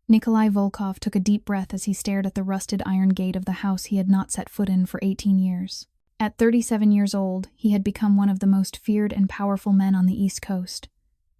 Nikolai Volkov took a deep breath as he stared at the rusted iron gate of the house he had not set foot in for 18 years. At 37 years old, he had become one of the most feared and powerful men on the East Coast,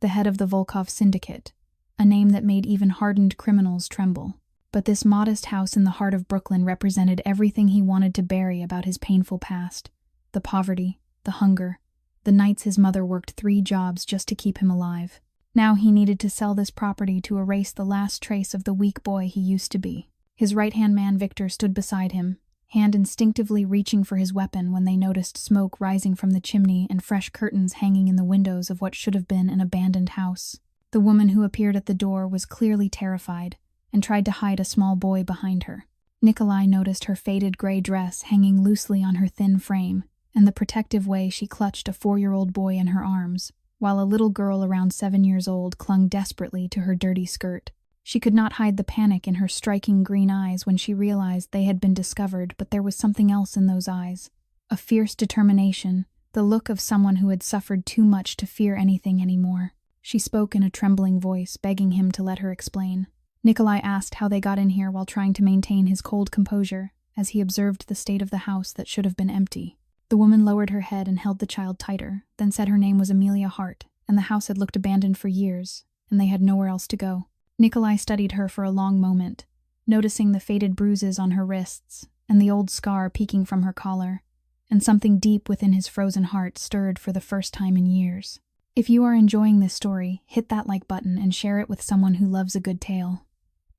the head of the Volkov Syndicate, a name that made even hardened criminals tremble. But this modest house in the heart of Brooklyn represented everything he wanted to bury about his painful past: the poverty, the hunger, the nights his mother worked 3 jobs just to keep him alive. Now he needed to sell this property to erase the last trace of the weak boy he used to be. His right-hand man Victor stood beside him, hand instinctively reaching for his weapon when they noticed smoke rising from the chimney and fresh curtains hanging in the windows of what should have been an abandoned house. The woman who appeared at the door was clearly terrified and tried to hide a small boy behind her. Nikolai noticed her faded gray dress hanging loosely on her thin frame and the protective way she clutched a 4-year-old boy in her arms, while a little girl around 7 years old clung desperately to her dirty skirt. She could not hide the panic in her striking green eyes when she realized they had been discovered, but there was something else in those eyes. A fierce determination, the look of someone who had suffered too much to fear anything anymore. She spoke in a trembling voice, begging him to let her explain. Nikolai asked how they got in here while trying to maintain his cold composure as he observed the state of the house that should have been empty. The woman lowered her head and held the child tighter, then said her name was Amelia Hart, and the house had looked abandoned for years, and they had nowhere else to go. Nikolai studied her for a long moment, noticing the faded bruises on her wrists and the old scar peeking from her collar, and something deep within his frozen heart stirred for the first time in years. If you are enjoying this story, hit that like button and share it with someone who loves a good tale.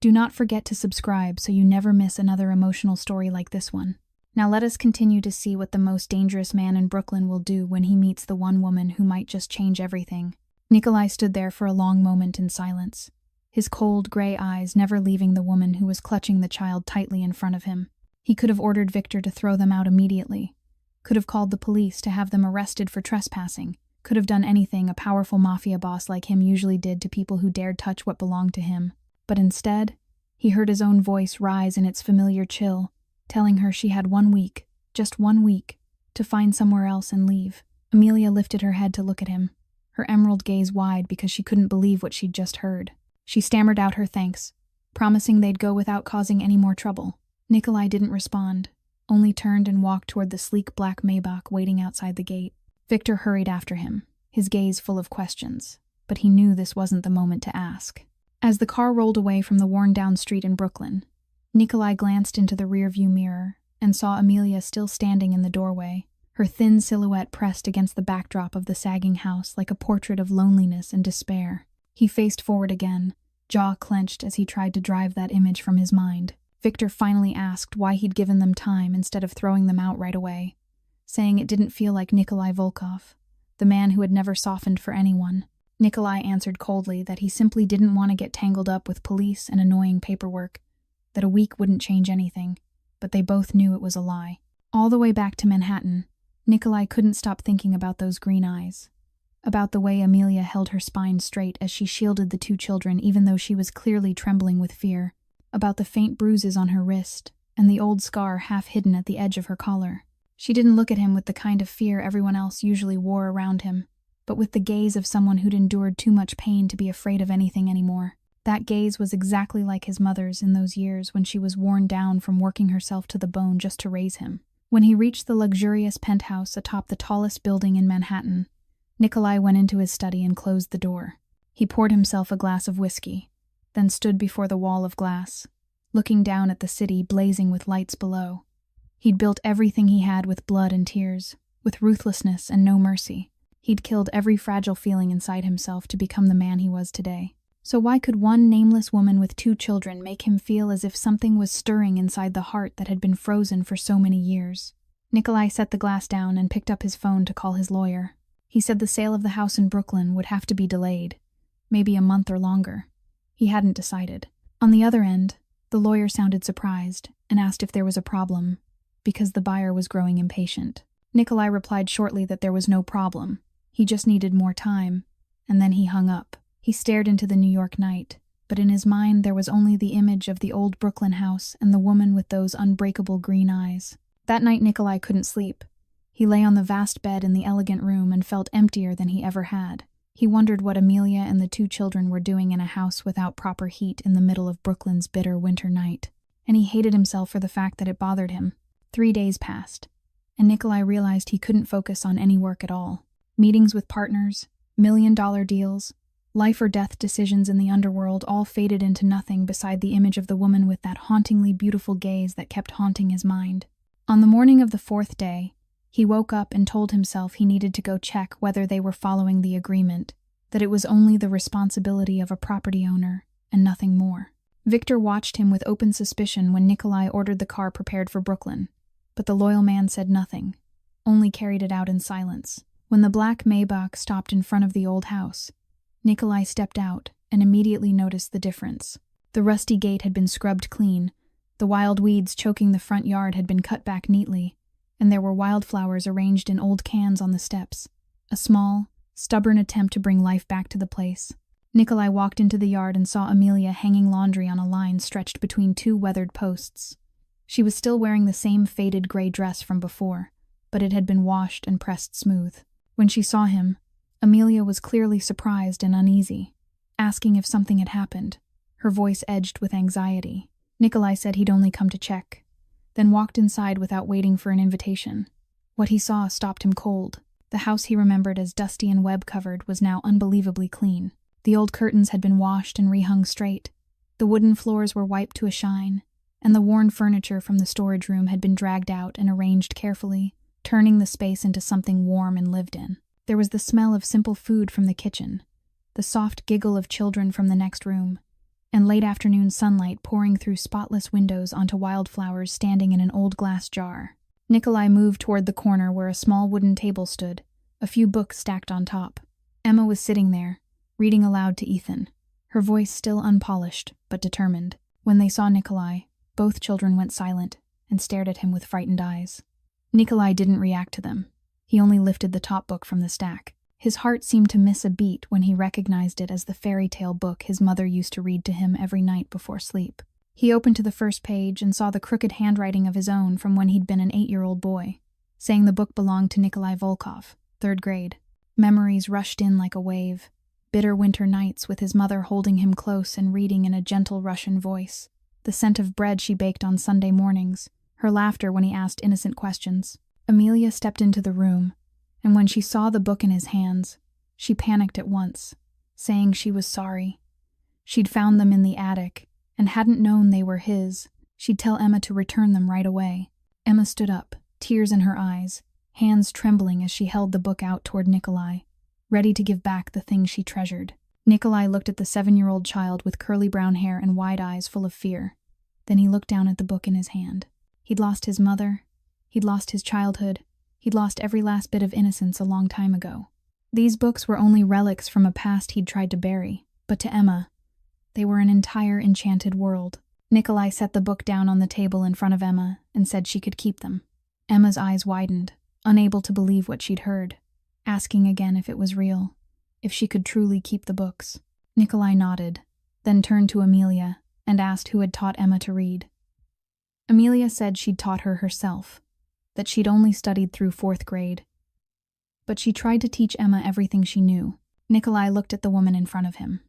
Do not forget to subscribe so you never miss another emotional story like this one. Now let us continue to see what the most dangerous man in Brooklyn will do when he meets the one woman who might just change everything. Nikolai stood there for a long moment in silence, his cold, gray eyes never leaving the woman who was clutching the child tightly in front of him. He could have ordered Victor to throw them out immediately, could have called the police to have them arrested for trespassing, could have done anything a powerful mafia boss like him usually did to people who dared touch what belonged to him. But instead, he heard his own voice rise in its familiar chill, telling her she had 1 week, just 1 week, to find somewhere else and leave. Amelia lifted her head to look at him, her emerald gaze wide because she couldn't believe what she'd just heard. She stammered out her thanks, promising they'd go without causing any more trouble. Nikolai didn't respond, only turned and walked toward the sleek black Maybach waiting outside the gate. Victor hurried after him, his gaze full of questions, but he knew this wasn't the moment to ask. As the car rolled away from the worn-down street in Brooklyn, Nikolai glanced into the rearview mirror and saw Amelia still standing in the doorway, her thin silhouette pressed against the backdrop of the sagging house like a portrait of loneliness and despair. He faced forward again, jaw clenched as he tried to drive that image from his mind. Victor finally asked why he'd given them time instead of throwing them out right away, saying it didn't feel like Nikolai Volkov, the man who had never softened for anyone. Nikolai answered coldly that he simply didn't want to get tangled up with police and annoying paperwork, that a week wouldn't change anything, but they both knew it was a lie. All the way back to Manhattan, Nikolai couldn't stop thinking about those green eyes, about the way Amelia held her spine straight as she shielded the 2 children even though she was clearly trembling with fear, about the faint bruises on her wrist and the old scar half hidden at the edge of her collar. She didn't look at him with the kind of fear everyone else usually wore around him, but with the gaze of someone who'd endured too much pain to be afraid of anything anymore. That gaze was exactly like his mother's in those years when she was worn down from working herself to the bone just to raise him. When he reached the luxurious penthouse atop the tallest building in Manhattan, Nikolai went into his study and closed the door. He poured himself a glass of whiskey, then stood before the wall of glass, looking down at the city blazing with lights below. He'd built everything he had with blood and tears, with ruthlessness and no mercy. He'd killed every fragile feeling inside himself to become the man he was today. So why could one nameless woman with 2 children make him feel as if something was stirring inside the heart that had been frozen for so many years? Nikolai set the glass down and picked up his phone to call his lawyer. He said the sale of the house in Brooklyn would have to be delayed, maybe a month or longer. He hadn't decided. On the other end, the lawyer sounded surprised and asked if there was a problem, because the buyer was growing impatient. Nikolai replied shortly that there was no problem. He just needed more time, and then he hung up. He stared into the New York night, but in his mind there was only the image of the old Brooklyn house and the woman with those unbreakable green eyes. That night Nikolai couldn't sleep. He lay on the vast bed in the elegant room and felt emptier than he ever had. He wondered what Amelia and the two children were doing in a house without proper heat in the middle of Brooklyn's bitter winter night, and he hated himself for the fact that it bothered him. 3 days passed, and Nikolai realized he couldn't focus on any work at all. Meetings with partners, million-dollar deals, life-or-death decisions in the underworld all faded into nothing beside the image of the woman with that hauntingly beautiful gaze that kept haunting his mind. On the morning of the 4th day, he woke up and told himself he needed to go check whether they were following the agreement, that it was only the responsibility of a property owner and nothing more. Victor watched him with open suspicion when Nikolai ordered the car prepared for Brooklyn, but the loyal man said nothing, only carried it out in silence. When the black Maybach stopped in front of the old house, Nikolai stepped out and immediately noticed the difference. The rusty gate had been scrubbed clean, the wild weeds choking the front yard had been cut back neatly, and there were wildflowers arranged in old cans on the steps. A small, stubborn attempt to bring life back to the place. Nikolai walked into the yard and saw Amelia hanging laundry on a line stretched between 2 weathered posts. She was still wearing the same faded gray dress from before, but it had been washed and pressed smooth. When she saw him, Amelia was clearly surprised and uneasy, asking if something had happened, her voice edged with anxiety. Nikolai said he'd only come to check, then walked inside without waiting for an invitation. What he saw stopped him cold. The house he remembered as dusty and web-covered was now unbelievably clean. The old curtains had been washed and rehung straight. The wooden floors were wiped to a shine, and the worn furniture from the storage room had been dragged out and arranged carefully, turning the space into something warm and lived in. There was the smell of simple food from the kitchen, the soft giggle of children from the next room, and late afternoon sunlight pouring through spotless windows onto wildflowers standing in an old glass jar. Nikolai moved toward the corner where a small wooden table stood, a few books stacked on top. Emma was sitting there, reading aloud to Ethan, her voice still unpolished but determined. When they saw Nikolai, both children went silent and stared at him with frightened eyes. Nikolai didn't react to them. He only lifted the top book from the stack. His heart seemed to miss a beat when he recognized it as the fairy tale book his mother used to read to him every night before sleep. He opened to the first page and saw the crooked handwriting of his own from when he'd been an 8-year-old boy, saying the book belonged to Nikolai Volkov, 3rd grade. Memories rushed in like a wave. Bitter winter nights with his mother holding him close and reading in a gentle Russian voice. The scent of bread she baked on Sunday mornings. Her laughter when he asked innocent questions. Amelia stepped into the room, and when she saw the book in his hands, she panicked at once, saying she was sorry. She'd found them in the attic, and hadn't known they were his. She'd tell Emma to return them right away. Emma stood up, tears in her eyes, hands trembling as she held the book out toward Nikolai, ready to give back the thing she treasured. Nikolai looked at the 7-year-old child with curly brown hair and wide eyes full of fear. Then he looked down at the book in his hand. He'd lost his mother. He'd lost his childhood. He'd lost every last bit of innocence a long time ago. These books were only relics from a past he'd tried to bury, but to Emma, they were an entire enchanted world. Nikolai set the book down on the table in front of Emma and said she could keep them. Emma's eyes widened, unable to believe what she'd heard, asking again if it was real, if she could truly keep the books. Nikolai nodded, then turned to Amelia and asked who had taught Emma to read. Amelia said she'd taught her herself, that she'd only studied through 4th grade. But she tried to teach Emma everything she knew. Nikolai looked at the woman in front of him,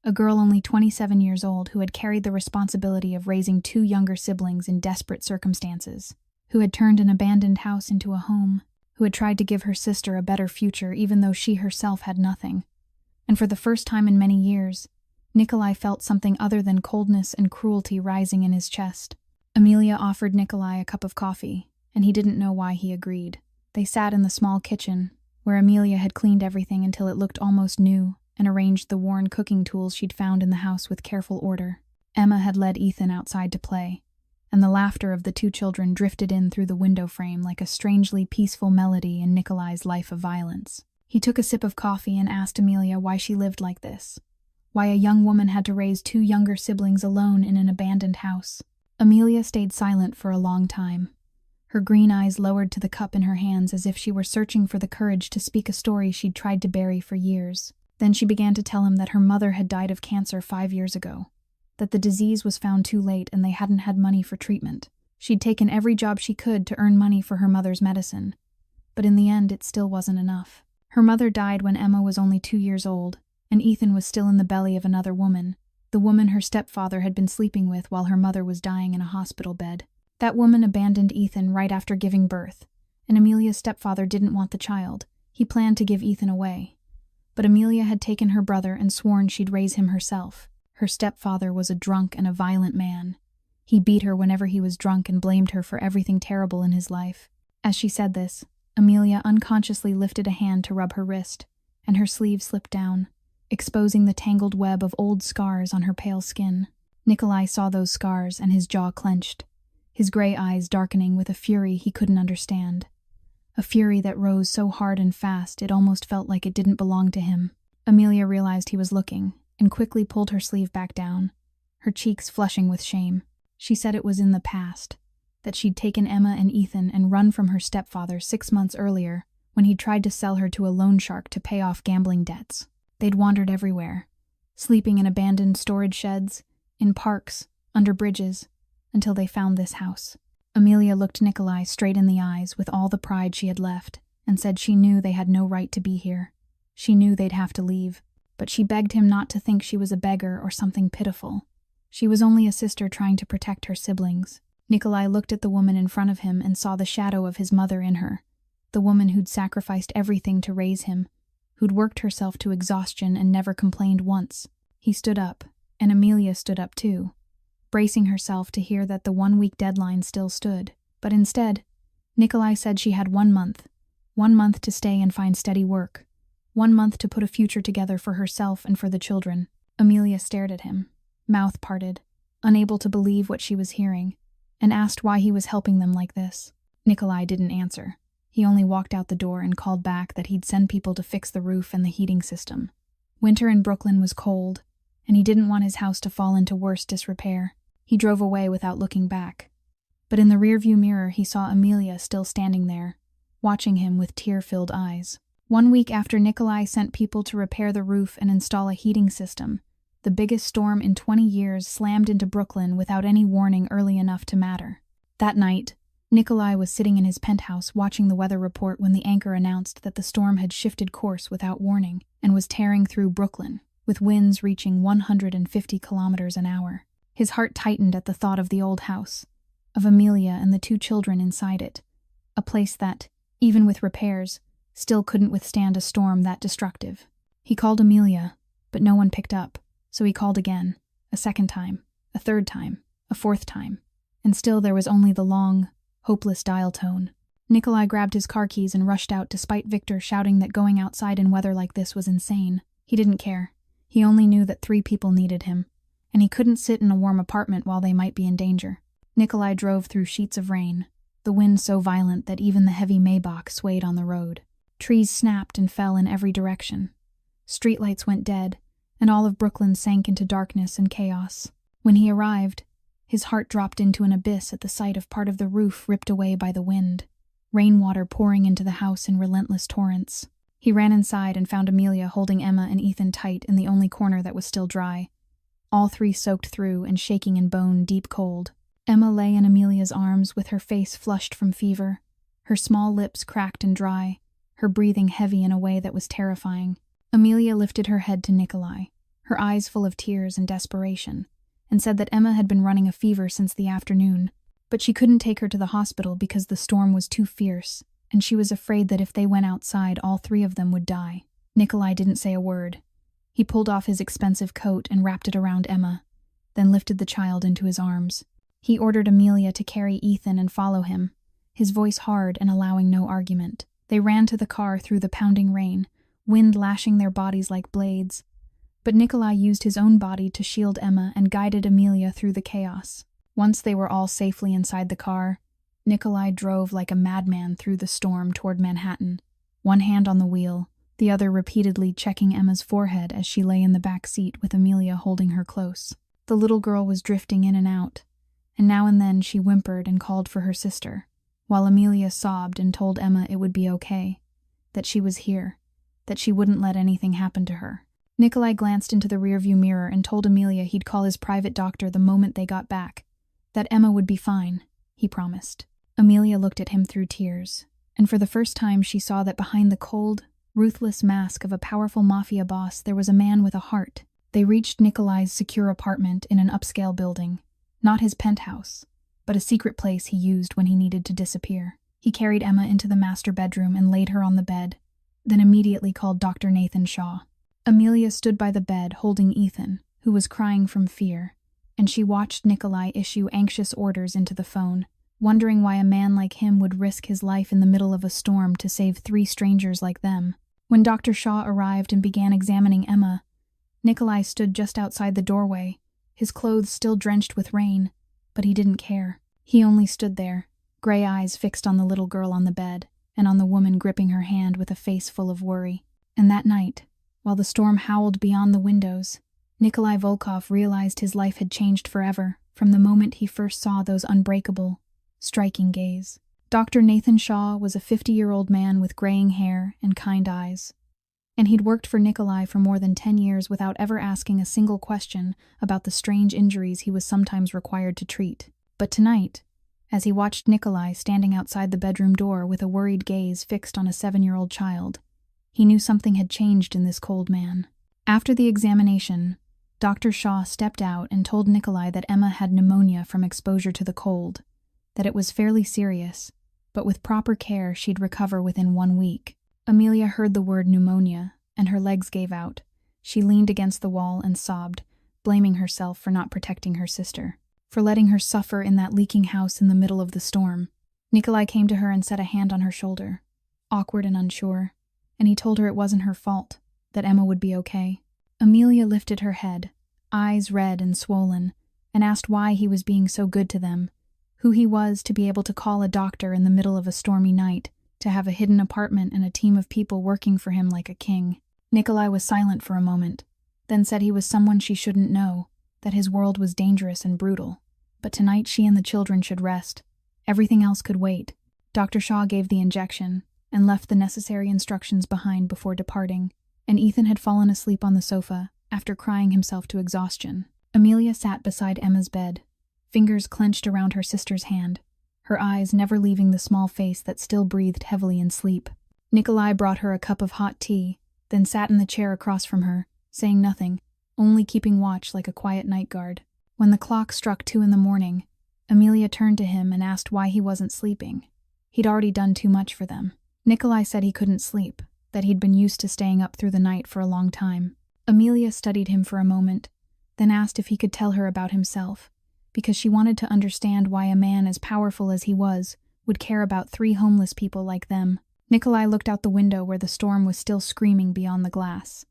a girl only 27 years old who had carried the responsibility of raising 2 younger siblings in desperate circumstances, who had turned an abandoned house into a home, who had tried to give her sister a better future even though she herself had nothing. And for the first time in many years, Nikolai felt something other than coldness and cruelty rising in his chest. Amelia offered Nikolai a cup of coffee, and he didn't know why he agreed. They sat in the small kitchen, where Amelia had cleaned everything until it looked almost new and arranged the worn cooking tools she'd found in the house with careful order. Emma had led Ethan outside to play, and the laughter of the 2 children drifted in through the window frame like a strangely peaceful melody in Nikolai's life of violence. He took a sip of coffee and asked Amelia why she lived like this, why a young woman had to raise 2 younger siblings alone in an abandoned house. Amelia stayed silent for a long time, her green eyes lowered to the cup in her hands as if she were searching for the courage to speak a story she'd tried to bury for years. Then she began to tell him that her mother had died of cancer 5 years ago, that the disease was found too late and they hadn't had money for treatment. She'd taken every job she could to earn money for her mother's medicine, but in the end it still wasn't enough. Her mother died when Emma was only 2 years old, and Ethan was still in the belly of another woman, the woman her stepfather had been sleeping with while her mother was dying in a hospital bed. That woman abandoned Ethan right after giving birth, and Amelia's stepfather didn't want the child. He planned to give Ethan away. But Amelia had taken her brother and sworn she'd raise him herself. Her stepfather was a drunk and a violent man. He beat her whenever he was drunk and blamed her for everything terrible in his life. As she said this, Amelia unconsciously lifted a hand to rub her wrist, and her sleeve slipped down, exposing the tangled web of old scars on her pale skin. Nikolai saw those scars and his jaw clenched, his gray eyes darkening with a fury he couldn't understand. A fury that rose so hard and fast it almost felt like it didn't belong to him. Amelia realized he was looking, and quickly pulled her sleeve back down, her cheeks flushing with shame. She said it was in the past, that she'd taken Emma and Ethan and run from her stepfather 6 months earlier when he tried to sell her to a loan shark to pay off gambling debts. They'd wandered everywhere, sleeping in abandoned storage sheds, in parks, under bridges, until they found this house. Amelia looked Nikolai straight in the eyes with all the pride she had left, and said she knew they had no right to be here. She knew they'd have to leave, but she begged him not to think she was a beggar or something pitiful. She was only a sister trying to protect her siblings. Nikolai looked at the woman in front of him and saw the shadow of his mother in her, the woman who'd sacrificed everything to raise him, who'd worked herself to exhaustion and never complained once. He stood up, and Amelia stood up too, bracing herself to hear that the 1-week deadline still stood. But instead, Nikolai said she had 1 month. 1 month to stay and find steady work. 1 month to put a future together for herself and for the children. Amelia stared at him, mouth parted, unable to believe what she was hearing, and asked why he was helping them like this. Nikolai didn't answer. He only walked out the door and called back that he'd send people to fix the roof and the heating system. Winter in Brooklyn was cold, and he didn't want his house to fall into worse disrepair. He drove away without looking back. But in the rearview mirror he saw Amelia still standing there, watching him with tear-filled eyes. 1 week after Nikolai sent people to repair the roof and install a heating system, the biggest storm in 20 years slammed into Brooklyn without any warning early enough to matter. That night, Nikolai was sitting in his penthouse watching the weather report when the anchor announced that the storm had shifted course without warning and was tearing through Brooklyn, with winds reaching 150 kilometers an hour. His heart tightened at the thought of the old house, of Amelia and the 2 children inside it, a place that, even with repairs, still couldn't withstand a storm that destructive. He called Amelia, but no one picked up, so he called again, a second time, a third time, a fourth time, and still there was only the long, hopeless dial tone. Nikolai grabbed his car keys and rushed out despite Victor shouting that going outside in weather like this was insane. He didn't care. He only knew that 3 people needed him, and he couldn't sit in a warm apartment while they might be in danger. Nikolai drove through sheets of rain, the wind so violent that even the heavy Maybach swayed on the road. Trees snapped and fell in every direction. Streetlights went dead, and all of Brooklyn sank into darkness and chaos. When he arrived, his heart dropped into an abyss at the sight of part of the roof ripped away by the wind, rainwater pouring into the house in relentless torrents. He ran inside and found Amelia holding Emma and Ethan tight in the only corner that was still dry, all 3 soaked through and shaking in bone deep cold. Emma lay in Amelia's arms with her face flushed from fever, her small lips cracked and dry, her breathing heavy in a way that was terrifying. Amelia lifted her head to Nikolai, her eyes full of tears and desperation, and said that Emma had been running a fever since the afternoon, but she couldn't take her to the hospital because the storm was too fierce, and she was afraid that if they went outside, all 3 of them would die. Nikolai didn't say a word. He pulled off his expensive coat and wrapped it around Emma, then lifted the child into his arms. He ordered Amelia to carry Ethan and follow him, his voice hard and allowing no argument. They ran to the car through the pounding rain, wind lashing their bodies like blades. But Nikolai used his own body to shield Emma and guided Amelia through the chaos. Once they were all safely inside the car, Nikolai drove like a madman through the storm toward Manhattan, one hand on the wheel, the other repeatedly checking Emma's forehead as she lay in the back seat with Amelia holding her close. The little girl was drifting in and out, and now and then she whimpered and called for her sister, while Amelia sobbed and told Emma it would be okay, that she was here, that she wouldn't let anything happen to her. Nikolai glanced into the rearview mirror and told Amelia he'd call his private doctor the moment they got back, that Emma would be fine, he promised. Amelia looked at him through tears, and for the first time she saw that behind the cold, ruthless mask of a powerful mafia boss, there was a man with a heart. They reached Nikolai's secure apartment in an upscale building. Not his penthouse, but a secret place he used when he needed to disappear. He carried Emma into the master bedroom and laid her on the bed, then immediately called Dr. Nathan Shaw. Amelia stood by the bed holding Ethan, who was crying from fear, and she watched Nikolai issue anxious orders into the phone, wondering why a man like him would risk his life in the middle of a storm to save 3 strangers like them. When Dr. Shaw arrived and began examining Emma, Nikolai stood just outside the doorway, his clothes still drenched with rain, but he didn't care. He only stood there, gray eyes fixed on the little girl on the bed, and on the woman gripping her hand with a face full of worry. And that night, while the storm howled beyond the windows, Nikolai Volkov realized his life had changed forever from the moment he first saw those unbreakable, striking gaze. Dr. Nathan Shaw was a 50-year-old man with graying hair and kind eyes, and he'd worked for Nikolai for more than 10 years without ever asking a single question about the strange injuries he was sometimes required to treat. But tonight, as he watched Nikolai standing outside the bedroom door with a worried gaze fixed on a 7-year-old child, he knew something had changed in this cold man. After the examination, Dr. Shaw stepped out and told Nikolai that Emma had pneumonia from exposure to the cold, that it was fairly serious, but with proper care she'd recover within 1 week. Amelia heard the word pneumonia, and her legs gave out. She leaned against the wall and sobbed, blaming herself for not protecting her sister, for letting her suffer in that leaking house in the middle of the storm. Nikolai came to her and set a hand on her shoulder, awkward and unsure, and he told her it wasn't her fault, that Emma would be okay. Amelia lifted her head, eyes red and swollen, and asked why he was being so good to them, who he was to be able to call a doctor in the middle of a stormy night, to have a hidden apartment and a team of people working for him like a king. Nikolai was silent for a moment, then said he was someone she shouldn't know, that his world was dangerous and brutal. But tonight she and the children should rest. Everything else could wait. Dr. Shaw gave the injection and left the necessary instructions behind before departing, and Ethan had fallen asleep on the sofa after crying himself to exhaustion. Amelia sat beside Emma's bed, fingers clenched around her sister's hand, her eyes never leaving the small face that still breathed heavily in sleep. Nikolai brought her a cup of hot tea, then sat in the chair across from her, saying nothing, only keeping watch like a quiet night guard. When the clock struck 2 in the morning, Amelia turned to him and asked why he wasn't sleeping. He'd already done too much for them. Nikolai said he couldn't sleep, that he'd been used to staying up through the night for a long time. Amelia studied him for a moment, then asked if he could tell her about himself, because she wanted to understand why a man as powerful as he was would care about 3 homeless people like them. Nikolai looked out the window where the storm was still screaming beyond the glass,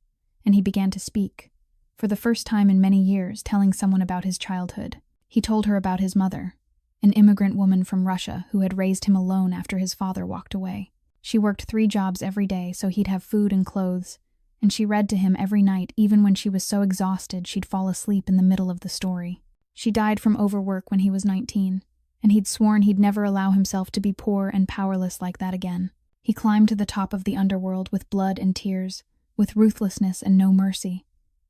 and he began to speak, for the first time in many years telling someone about his childhood. He told her about his mother, an immigrant woman from Russia who had raised him alone after his father walked away. She worked 3 jobs every day so he'd have food and clothes, and she read to him every night even when she was so exhausted she'd fall asleep in the middle of the story. She died from overwork when he was 19, and he'd sworn he'd never allow himself to be poor and powerless like that again. He climbed to the top of the underworld with blood and tears, with ruthlessness and no mercy.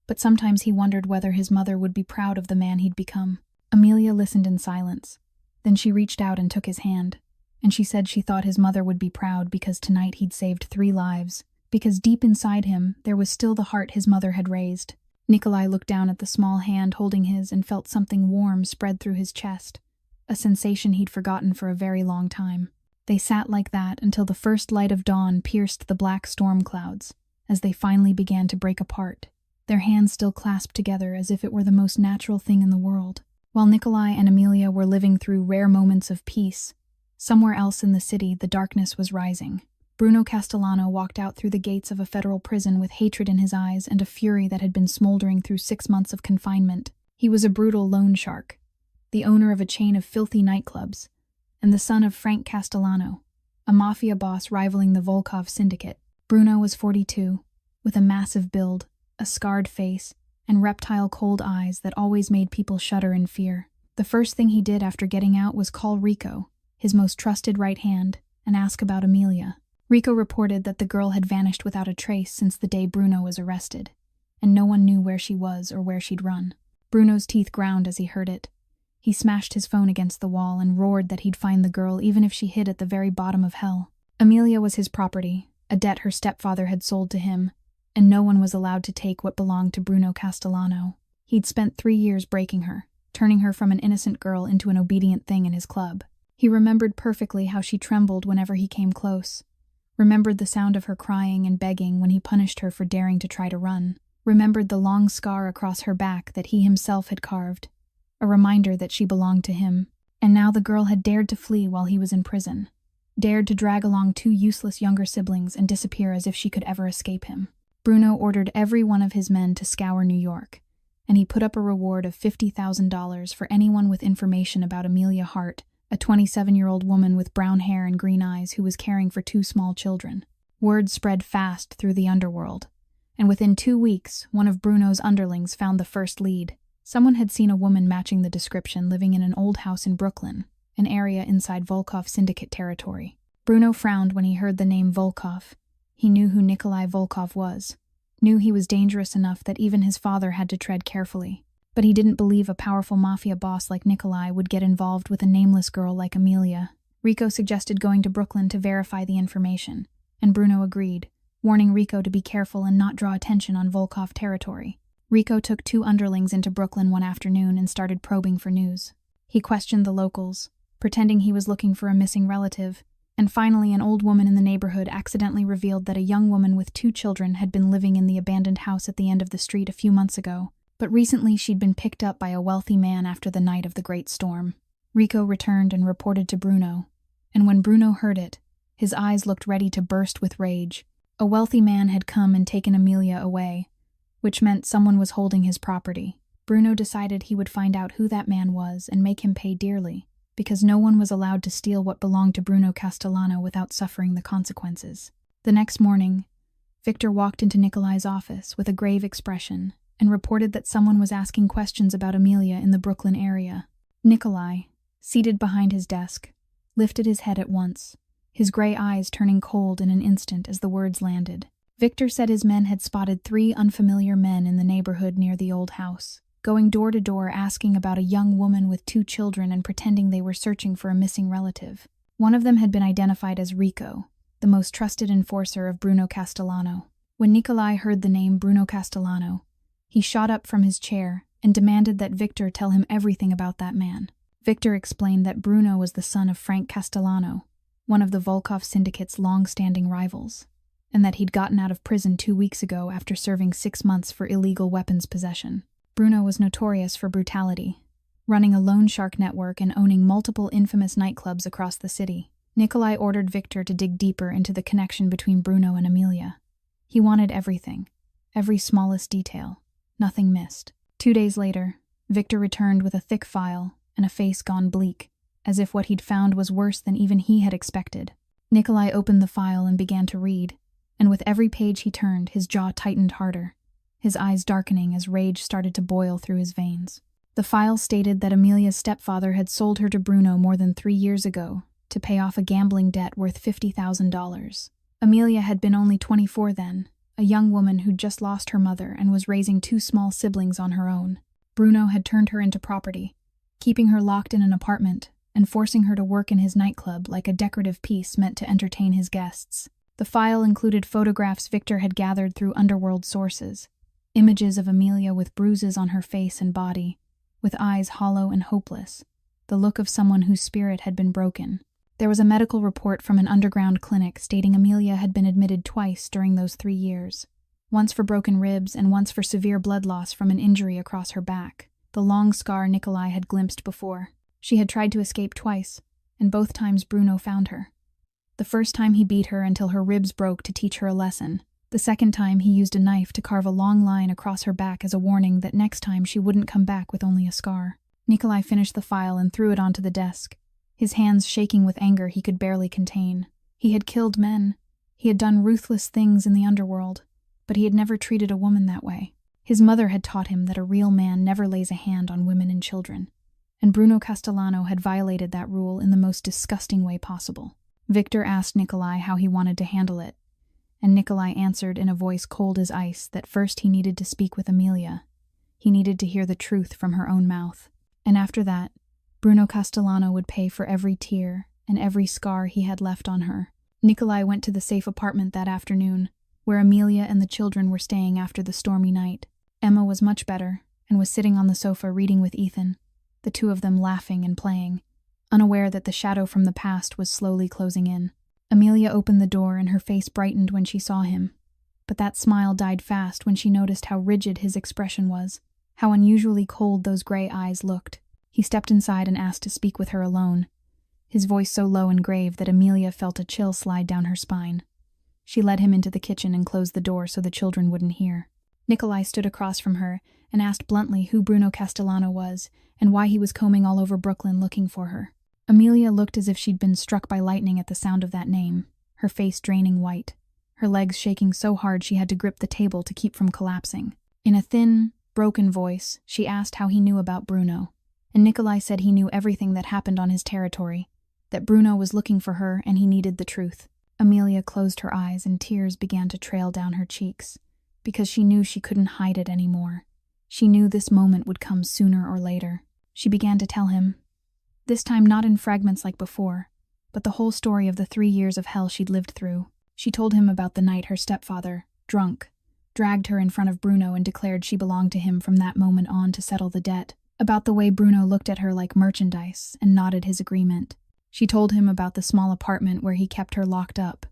But sometimes he wondered whether his mother would be proud of the man he'd become. Amelia listened in silence. Then she reached out and took his hand, and she said she thought his mother would be proud because tonight he'd saved 3 lives, because deep inside him there was still the heart his mother had raised. Nikolai looked down at the small hand holding his and felt something warm spread through his chest, a sensation he'd forgotten for a very long time. They sat like that until the first light of dawn pierced the black storm clouds, as they finally began to break apart, their hands still clasped together as if it were the most natural thing in the world. While Nikolai and Amelia were living through rare moments of peace, somewhere else in the city the darkness was rising. Bruno Castellano walked out through the gates of a federal prison with hatred in his eyes and a fury that had been smoldering through 6 months of confinement. He was a brutal loan shark, the owner of a chain of filthy nightclubs, and the son of Frank Castellano, a mafia boss rivaling the Volkov syndicate. Bruno was 42, with a massive build, a scarred face, and reptile cold eyes that always made people shudder in fear. The first thing he did after getting out was call Rico, his most trusted right hand, and ask about Amelia. Rico reported that the girl had vanished without a trace since the day Bruno was arrested, and no one knew where she was or where she'd run. Bruno's teeth ground as he heard it. He smashed his phone against the wall and roared that he'd find the girl even if she hid at the very bottom of hell. Amelia was his property, a debt her stepfather had sold to him, and no one was allowed to take what belonged to Bruno Castellano. He'd spent 3 years breaking her, turning her from an innocent girl into an obedient thing in his club. He remembered perfectly how she trembled whenever he came close, remembered the sound of her crying and begging when he punished her for daring to try to run, remembered the long scar across her back that he himself had carved, a reminder that she belonged to him. And now the girl had dared to flee while he was in prison, dared to drag along 2 useless younger siblings and disappear as if she could ever escape him. Bruno ordered every one of his men to scour New York, and he put up a reward of $50,000 for anyone with information about Amelia Hart, a 27-year-old woman with brown hair and green eyes who was caring for 2 small children. Word spread fast through the underworld, and within 2 weeks, one of Bruno's underlings found the first lead. Someone had seen a woman matching the description living in an old house in Brooklyn, an area inside Volkov Syndicate territory. Bruno frowned when he heard the name Volkov. He knew who Nikolai Volkov was, knew he was dangerous enough that even his father had to tread carefully. But he didn't believe a powerful mafia boss like Nikolai would get involved with a nameless girl like Amelia. Rico suggested going to Brooklyn to verify the information, and Bruno agreed, warning Rico to be careful and not draw attention on Volkov territory. Rico took 2 underlings into Brooklyn one afternoon and started probing for news. He questioned the locals, pretending he was looking for a missing relative, and finally an old woman in the neighborhood accidentally revealed that a young woman with 2 children had been living in the abandoned house at the end of the street a few months ago, but recently she'd been picked up by a wealthy man after the night of the great storm. Rico returned and reported to Bruno, and when Bruno heard it, his eyes looked ready to burst with rage. A wealthy man had come and taken Amelia away, which meant someone was holding his property. Bruno decided he would find out who that man was and make him pay dearly, because no one was allowed to steal what belonged to Bruno Castellano without suffering the consequences. The next morning, Victor walked into Nikolai's office with a grave expression and reported that someone was asking questions about Amelia in the Brooklyn area. Nikolai, seated behind his desk, lifted his head at once, his gray eyes turning cold in an instant as the words landed. Victor said his men had spotted 3 unfamiliar men in the neighborhood near the old house, going door to door asking about a young woman with 2 children and pretending they were searching for a missing relative. One of them had been identified as Rico, the most trusted enforcer of Bruno Castellano. When Nikolai heard the name Bruno Castellano, he shot up from his chair and demanded that Victor tell him everything about that man. Victor explained that Bruno was the son of Frank Castellano, one of the Volkov Syndicate's long-standing rivals, and that he'd gotten out of prison 2 weeks ago after serving 6 months for illegal weapons possession. Bruno was notorious for brutality, running a loan shark network and owning multiple infamous nightclubs across the city. Nikolai ordered Victor to dig deeper into the connection between Bruno and Amelia. He wanted everything, every smallest detail, nothing missed. 2 days later, Victor returned with a thick file and a face gone bleak, as if what he'd found was worse than even he had expected. Nikolai opened the file and began to read, and with every page he turned, his jaw tightened harder, his eyes darkening as rage started to boil through his veins. The file stated that Amelia's stepfather had sold her to Bruno more than 3 years ago to pay off a gambling debt worth $50,000. Amelia had been only 24 then, a young woman who'd just lost her mother and was raising 2 small siblings on her own. Bruno had turned her into property, keeping her locked in an apartment and forcing her to work in his nightclub like a decorative piece meant to entertain his guests. The file included photographs Victor had gathered through underworld sources, images of Amelia with bruises on her face and body, with eyes hollow and hopeless, the look of someone whose spirit had been broken. There was a medical report from an underground clinic stating Amelia had been admitted twice during those 3 years, once for broken ribs and once for severe blood loss from an injury across her back, the long scar Nikolai had glimpsed before. She had tried to escape twice, and both times Bruno found her. The first time he beat her until her ribs broke to teach her a lesson. The second time he used a knife to carve a long line across her back as a warning that next time she wouldn't come back with only a scar. Nikolai finished the file and threw it onto the desk, his hands shaking with anger he could barely contain. He had killed men. He had done ruthless things in the underworld, but he had never treated a woman that way. His mother had taught him that a real man never lays a hand on women and children, and Bruno Castellano had violated that rule in the most disgusting way possible. Victor asked Nikolai how he wanted to handle it, and Nikolai answered in a voice cold as ice that first he needed to speak with Amelia. He needed to hear the truth from her own mouth, and after that, Bruno Castellano would pay for every tear and every scar he had left on her. Nikolai went to the safe apartment that afternoon, where Amelia and the children were staying after the stormy night. Emma was much better and was sitting on the sofa reading with Ethan, the two of them laughing and playing, unaware that the shadow from the past was slowly closing in. Amelia opened the door and her face brightened when she saw him, but that smile died fast when she noticed how rigid his expression was, how unusually cold those gray eyes looked. He stepped inside and asked to speak with her alone, his voice so low and grave that Amelia felt a chill slide down her spine. She led him into the kitchen and closed the door so the children wouldn't hear. Nikolai stood across from her and asked bluntly who Bruno Castellano was and why he was combing all over Brooklyn looking for her. Amelia looked as if she'd been struck by lightning at the sound of that name, her face draining white, her legs shaking so hard she had to grip the table to keep from collapsing. In a thin, broken voice, she asked how he knew about Bruno, and Nikolai said he knew everything that happened on his territory, that Bruno was looking for her and he needed the truth. Amelia closed her eyes and tears began to trail down her cheeks, because she knew she couldn't hide it anymore. She knew this moment would come sooner or later. She began to tell him, this time not in fragments like before, but the whole story of the 3 years of hell she'd lived through. She told him about the night her stepfather, drunk, dragged her in front of Bruno and declared she belonged to him from that moment on to settle the debt, about the way Bruno looked at her like merchandise and nodded his agreement. She told him about the small apartment where he kept her locked up,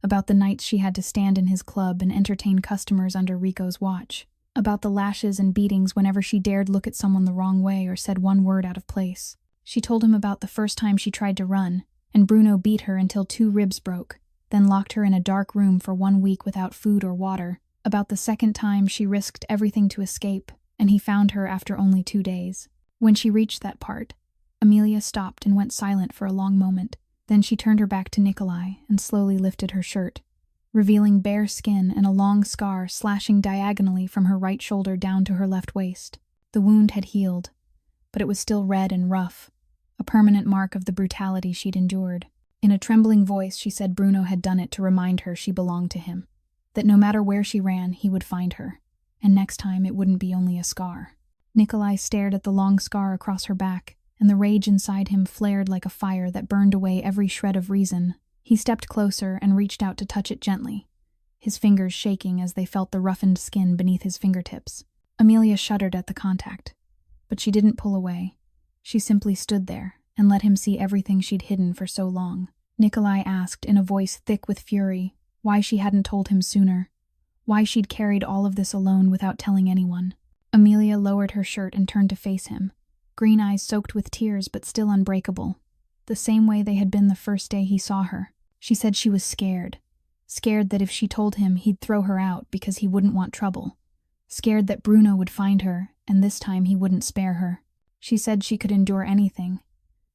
about the nights she had to stand in his club and entertain customers under Rico's watch, about the lashes and beatings whenever she dared look at someone the wrong way or said one word out of place. She told him about the first time she tried to run, and Bruno beat her until 2 ribs broke, then locked her in a dark room for 1 week without food or water, about the second time she risked everything to escape, and he found her after only 2 days. When she reached that part, Amelia stopped and went silent for a long moment. Then she turned her back to Nikolai and slowly lifted her shirt, revealing bare skin and a long scar slashing diagonally from her right shoulder down to her left waist. The wound had healed, but it was still red and rough, a permanent mark of the brutality she'd endured. In a trembling voice, she said Bruno had done it to remind her she belonged to him, that no matter where she ran, he would find her, and next time it wouldn't be only a scar. Nikolai stared at the long scar across her back, and the rage inside him flared like a fire that burned away every shred of reason. He stepped closer and reached out to touch it gently, his fingers shaking as they felt the roughened skin beneath his fingertips. Amelia shuddered at the contact, but she didn't pull away. She simply stood there and let him see everything she'd hidden for so long. Nikolai asked in a voice thick with fury why she hadn't told him sooner, why she'd carried all of this alone without telling anyone. Amelia lowered her shirt and turned to face him, green eyes soaked with tears but still unbreakable, the same way they had been the first day he saw her. She said she was scared that if she told him he'd throw her out because he wouldn't want trouble, scared that Bruno would find her and this time he wouldn't spare her. She said she could endure anything,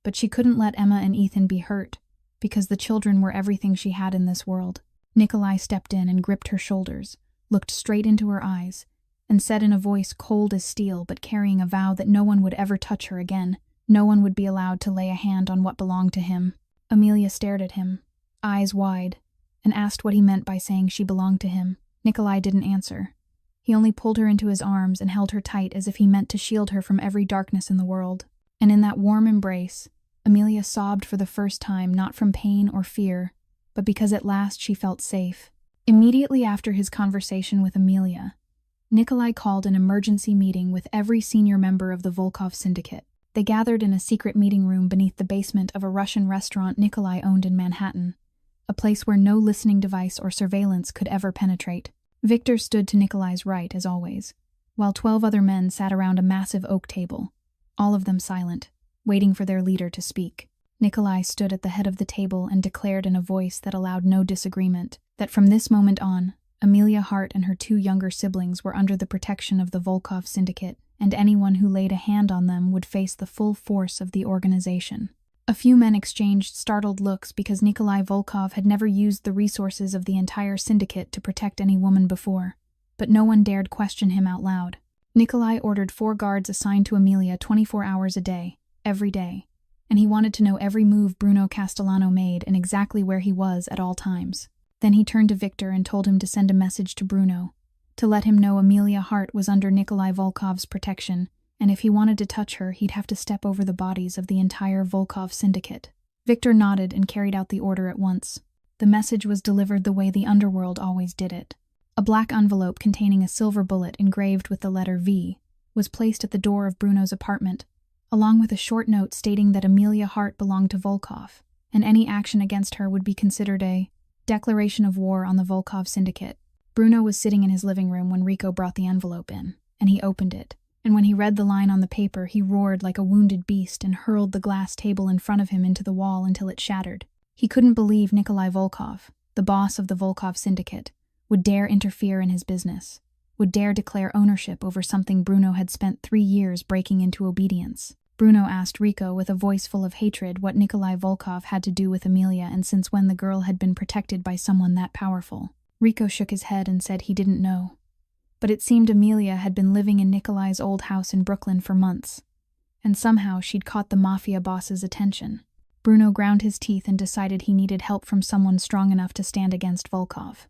but she couldn't let Emma and Ethan be hurt because the children were everything she had in this world. Nikolai stepped in and gripped her shoulders, looked straight into her eyes, and said in a voice cold as steel but carrying a vow that no one would ever touch her again, no one would be allowed to lay a hand on what belonged to him. Amelia stared at him, eyes wide, and asked what he meant by saying she belonged to him. Nikolai didn't answer. He only pulled her into his arms and held her tight as if he meant to shield her from every darkness in the world. And in that warm embrace, Amelia sobbed for the first time, not from pain or fear, but because at last she felt safe. Immediately after his conversation with Amelia, Nikolai called an emergency meeting with every senior member of the Volkov syndicate. They gathered in a secret meeting room beneath the basement of a Russian restaurant Nikolai owned in Manhattan, a place where no listening device or surveillance could ever penetrate. Victor stood to Nikolai's right, as always, while 12 other men sat around a massive oak table, all of them silent, waiting for their leader to speak. Nikolai stood at the head of the table and declared in a voice that allowed no disagreement that from this moment on, Amelia Hart and her 2 younger siblings were under the protection of the Volkov syndicate, and anyone who laid a hand on them would face the full force of the organization. A few men exchanged startled looks because Nikolai Volkov had never used the resources of the entire syndicate to protect any woman before, but no one dared question him out loud. Nikolai ordered 4 guards assigned to Amelia 24 hours a day, every day, and he wanted to know every move Bruno Castellano made and exactly where he was at all times. Then he turned to Victor and told him to send a message to Bruno, to let him know Amelia Hart was under Nikolai Volkov's protection, and if he wanted to touch her, he'd have to step over the bodies of the entire Volkov syndicate. Victor nodded and carried out the order at once. The message was delivered the way the underworld always did it. A black envelope containing a silver bullet engraved with the letter V was placed at the door of Bruno's apartment, along with a short note stating that Amelia Hart belonged to Volkov, and any action against her would be considered a declaration of war on the Volkov syndicate. Bruno was sitting in his living room when Rico brought the envelope in, and he opened it. And when he read the line on the paper, he roared like a wounded beast and hurled the glass table in front of him into the wall until it shattered. He couldn't believe Nikolai Volkov, the boss of the Volkov syndicate, would dare interfere in his business, would dare declare ownership over something Bruno had spent 3 years breaking into obedience. Bruno asked Rico with a voice full of hatred what Nikolai Volkov had to do with Amelia and since when the girl had been protected by someone that powerful. Rico shook his head and said he didn't know. But it seemed Amelia had been living in Nikolai's old house in Brooklyn for months, and somehow she'd caught the Mafia boss's attention. Bruno ground his teeth and decided he needed help from someone strong enough to stand against Volkov.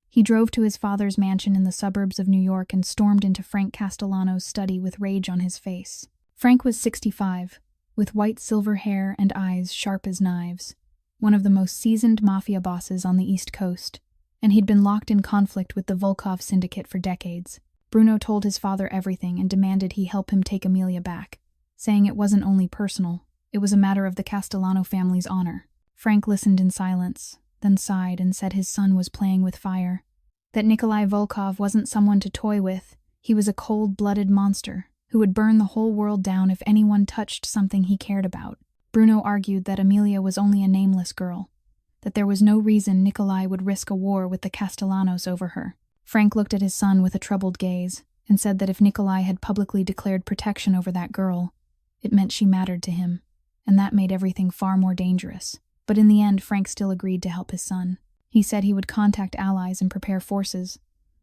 He drove to his father's mansion in the suburbs of New York and stormed into Frank Castellano's study with rage on his face. Frank was 65, with white silver hair and eyes sharp as knives, one of the most seasoned Mafia bosses on the East Coast, and he'd been locked in conflict with the Volkov syndicate for decades. Bruno told his father everything and demanded he help him take Amelia back, saying it wasn't only personal, it was a matter of the Castellano family's honor. Frank listened in silence, then sighed and said his son was playing with fire, that Nikolai Volkov wasn't someone to toy with, he was a cold-blooded monster who would burn the whole world down if anyone touched something he cared about. Bruno argued that Amelia was only a nameless girl, that there was no reason Nikolai would risk a war with the Castellanos over her. Frank looked at his son with a troubled gaze and said that if Nikolai had publicly declared protection over that girl, it meant she mattered to him, and that made everything far more dangerous. But in the end, Frank still agreed to help his son. He said he would contact allies and prepare forces,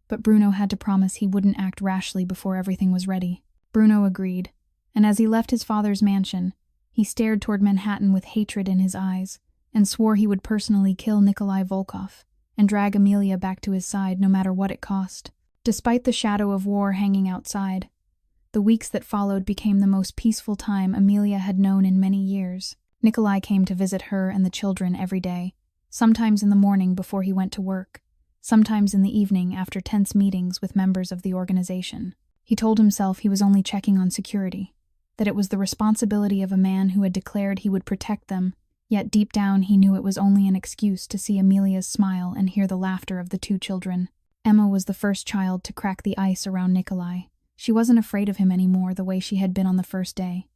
but Bruno had to promise he wouldn't act rashly before everything was ready. Bruno agreed, and as he left his father's mansion, he stared toward Manhattan with hatred in his eyes and swore he would personally kill Nikolai Volkov and drag Amelia back to his side no matter what it cost. Despite the shadow of war hanging outside, the weeks that followed became the most peaceful time Amelia had known in many years. Nikolai came to visit her and the children every day, sometimes in the morning before he went to work, sometimes in the evening after tense meetings with members of the organization. He told himself he was only checking on security, that it was the responsibility of a man who had declared he would protect them, yet deep down he knew it was only an excuse to see Amelia's smile and hear the laughter of the 2 children. Emma was the first child to crack the ice around Nikolai. She wasn't afraid of him anymore the way she had been on the first day,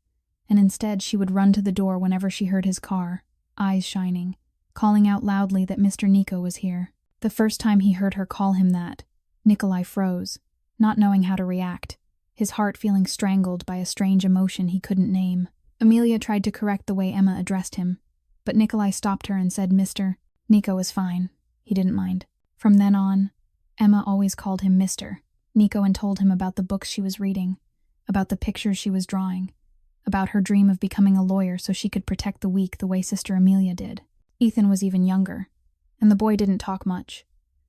and instead she would run to the door whenever she heard his car, eyes shining, calling out loudly that Mr. Nico was here. The first time he heard her call him that, Nikolai froze, not knowing how to react, his heart feeling strangled by a strange emotion he couldn't name. Amelia tried to correct the way Emma addressed him, but Nikolai stopped her and said Mr. Nico was fine. He didn't mind. From then on, Emma always called him Mr. Nico and told him about the books she was reading, about the pictures she was drawing, about her dream of becoming a lawyer so she could protect the weak the way Sister Amelia did. Ethan was even younger, and the boy didn't talk much,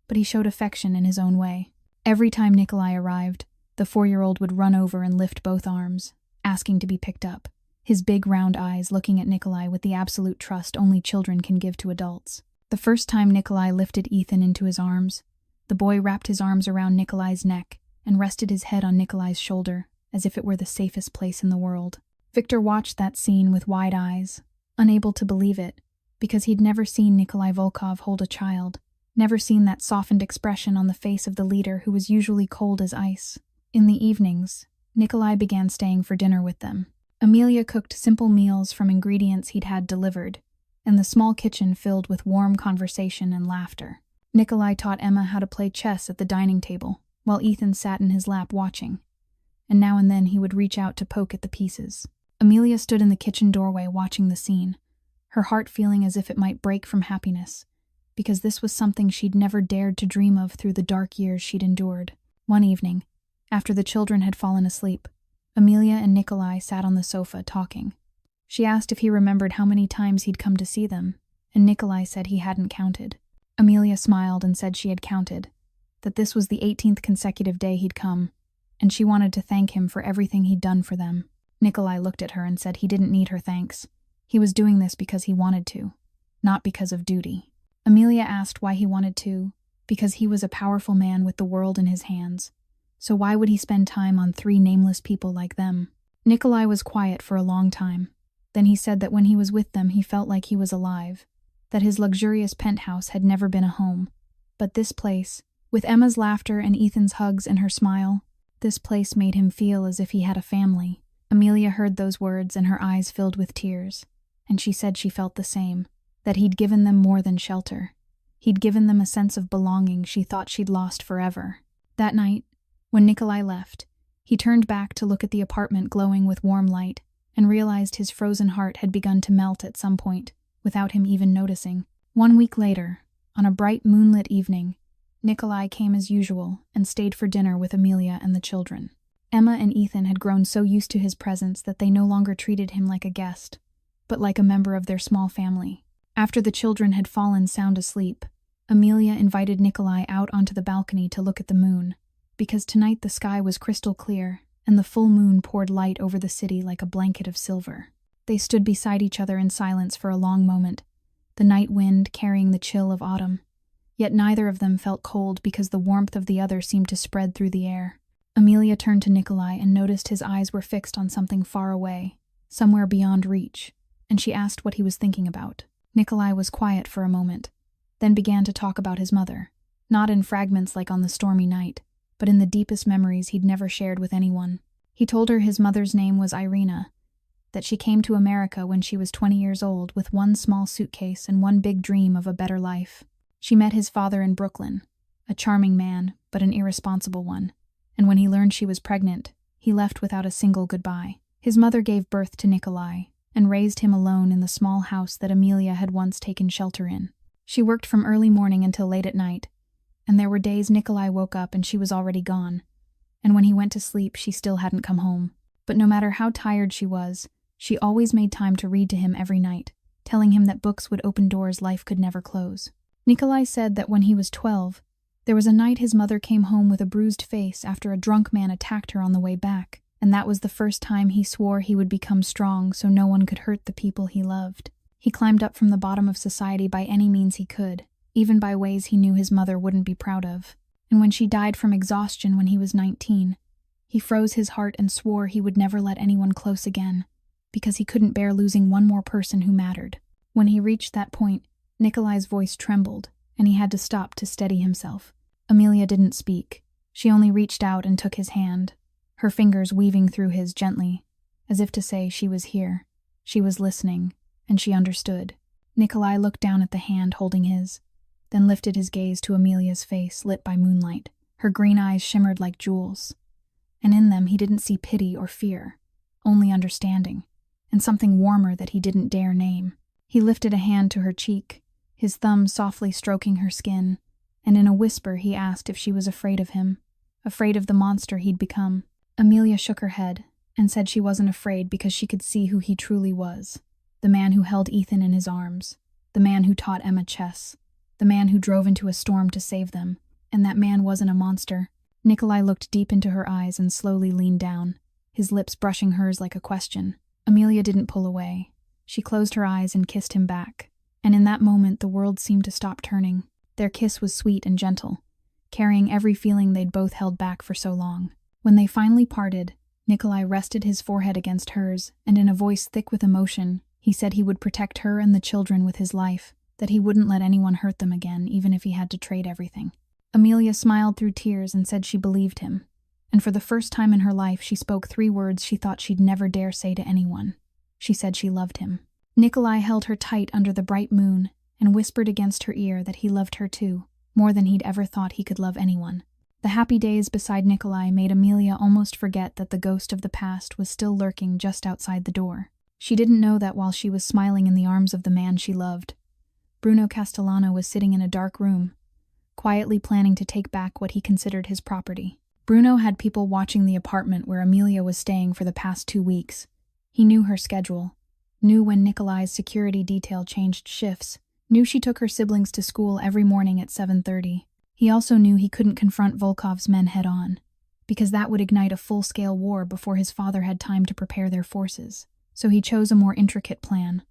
but he showed affection in his own way. Every time Nikolai arrived, the 4-year-old would run over and lift both arms, asking to be picked up, his big round eyes looking at Nikolai with the absolute trust only children can give to adults. The first time Nikolai lifted Ethan into his arms, the boy wrapped his arms around Nikolai's neck and rested his head on Nikolai's shoulder, as if it were the safest place in the world. Victor watched that scene with wide eyes, unable to believe it, because he'd never seen Nikolai Volkov hold a child, never seen that softened expression on the face of the leader who was usually cold as ice. In the evenings, Nikolai began staying for dinner with them. Amelia cooked simple meals from ingredients he'd had delivered, and the small kitchen filled with warm conversation and laughter. Nikolai taught Emma how to play chess at the dining table, while Ethan sat in his lap watching, and now and then he would reach out to poke at the pieces. Amelia stood in the kitchen doorway watching the scene, her heart feeling as if it might break from happiness, because this was something she'd never dared to dream of through the dark years she'd endured. One evening, after the children had fallen asleep, Amelia and Nikolai sat on the sofa talking. She asked if he remembered how many times he'd come to see them, and Nikolai said he hadn't counted. Amelia smiled and said she had counted, that this was the 18th consecutive day he'd come, and she wanted to thank him for everything he'd done for them. Nikolai looked at her and said he didn't need her thanks. He was doing this because he wanted to, not because of duty. Amelia asked why he wanted to, because he was a powerful man with the world in his hands. So why would he spend time on 3 nameless people like them? Nikolai was quiet for a long time. Then he said that when he was with them he felt like he was alive, that his luxurious penthouse had never been a home. But this place, with Emma's laughter and Ethan's hugs and her smile, this place made him feel as if he had a family. Amelia heard those words and her eyes filled with tears, and she said she felt the same, that he'd given them more than shelter. He'd given them a sense of belonging she thought she'd lost forever. That night, when Nikolai left, he turned back to look at the apartment glowing with warm light and realized his frozen heart had begun to melt at some point, without him even noticing. 1 week later, on a bright moonlit evening, Nikolai came as usual and stayed for dinner with Amelia and the children. Emma and Ethan had grown so used to his presence that they no longer treated him like a guest, but like a member of their small family. After the children had fallen sound asleep, Amelia invited Nikolai out onto the balcony to look at the moon, because tonight the sky was crystal clear and the full moon poured light over the city like a blanket of silver. They stood beside each other in silence for a long moment, the night wind carrying the chill of autumn. Yet neither of them felt cold because the warmth of the other seemed to spread through the air. Amelia turned to Nikolai and noticed his eyes were fixed on something far away, somewhere beyond reach, and she asked what he was thinking about. Nikolai was quiet for a moment, then began to talk about his mother, not in fragments like on the stormy night, but in the deepest memories he'd never shared with anyone. He told her his mother's name was Irina, that she came to America when she was 20 years old with one small suitcase and one big dream of a better life. She met his father in Brooklyn, a charming man, but an irresponsible one, and when he learned she was pregnant, he left without a single goodbye. His mother gave birth to Nikolai and raised him alone in the small house that Amelia had once taken shelter in. She worked from early morning until late at night, and there were days Nikolai woke up and she was already gone, and when he went to sleep she still hadn't come home. But no matter how tired she was, she always made time to read to him every night, telling him that books would open doors life could never close. Nikolai said that when he was 12, there was a night his mother came home with a bruised face after a drunk man attacked her on the way back, and that was the first time he swore he would become strong so no one could hurt the people he loved. He climbed up from the bottom of society by any means he could, even by ways he knew his mother wouldn't be proud of. And when she died from exhaustion when he was 19, he froze his heart and swore he would never let anyone close again, because he couldn't bear losing one more person who mattered. When he reached that point, Nikolai's voice trembled, and he had to stop to steady himself. Amelia didn't speak. She only reached out and took his hand, her fingers weaving through his gently, as if to say she was here, she was listening, and she understood. Nikolai looked down at the hand holding his, then lifted his gaze to Amelia's face lit by moonlight. Her green eyes shimmered like jewels, and in them he didn't see pity or fear, only understanding, and something warmer that he didn't dare name. He lifted a hand to her cheek, his thumb softly stroking her skin, and in a whisper he asked if she was afraid of him, afraid of the monster he'd become. Amelia shook her head and said she wasn't afraid because she could see who he truly was, the man who held Ethan in his arms, the man who taught Emma chess, the man who drove into a storm to save them, and that man wasn't a monster. Nikolai looked deep into her eyes and slowly leaned down, his lips brushing hers like a question. Amelia didn't pull away. She closed her eyes and kissed him back, and in that moment the world seemed to stop turning. Their kiss was sweet and gentle, carrying every feeling they'd both held back for so long. When they finally parted, Nikolai rested his forehead against hers, and in a voice thick with emotion, he said he would protect her and the children with his life, that he wouldn't let anyone hurt them again, even if he had to trade everything. Amelia smiled through tears and said she believed him, and for the first time in her life she spoke 3 words she thought she'd never dare say to anyone. She said she loved him. Nikolai held her tight under the bright moon and whispered against her ear that he loved her too, more than he'd ever thought he could love anyone. The happy days beside Nikolai made Amelia almost forget that the ghost of the past was still lurking just outside the door. She didn't know that while she was smiling in the arms of the man she loved, Bruno Castellano was sitting in a dark room, quietly planning to take back what he considered his property. Bruno had people watching the apartment where Amelia was staying for the past 2 weeks. He knew her schedule, knew when Nikolai's security detail changed shifts, knew she took her siblings to school every morning at 7:30. He also knew he couldn't confront Volkov's men head-on, because that would ignite a full-scale war before his father had time to prepare their forces. So he chose a more intricate plan,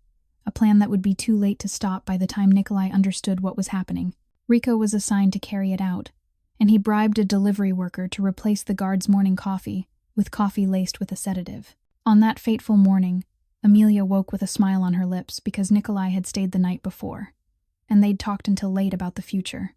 a plan that would be too late to stop by the time Nikolai understood what was happening. Rico was assigned to carry it out, and he bribed a delivery worker to replace the guard's morning coffee with coffee laced with a sedative. On that fateful morning, Amelia woke with a smile on her lips because Nikolai had stayed the night before, and they'd talked until late about the future,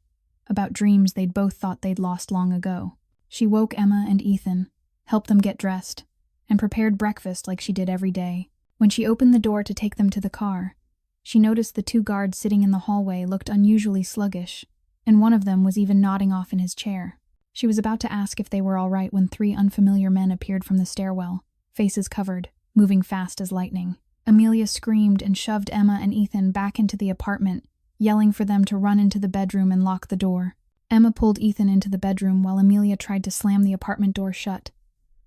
about dreams they'd both thought they'd lost long ago. She woke Emma and Ethan, helped them get dressed, and prepared breakfast like she did every day. When she opened the door to take them to the car, she noticed the two guards sitting in the hallway looked unusually sluggish, and one of them was even nodding off in his chair. She was about to ask if they were all right when three unfamiliar men appeared from the stairwell, faces covered, moving fast as lightning. Amelia screamed and shoved Emma and Ethan back into the apartment, yelling for them to run into the bedroom and lock the door. Emma pulled Ethan into the bedroom while Amelia tried to slam the apartment door shut,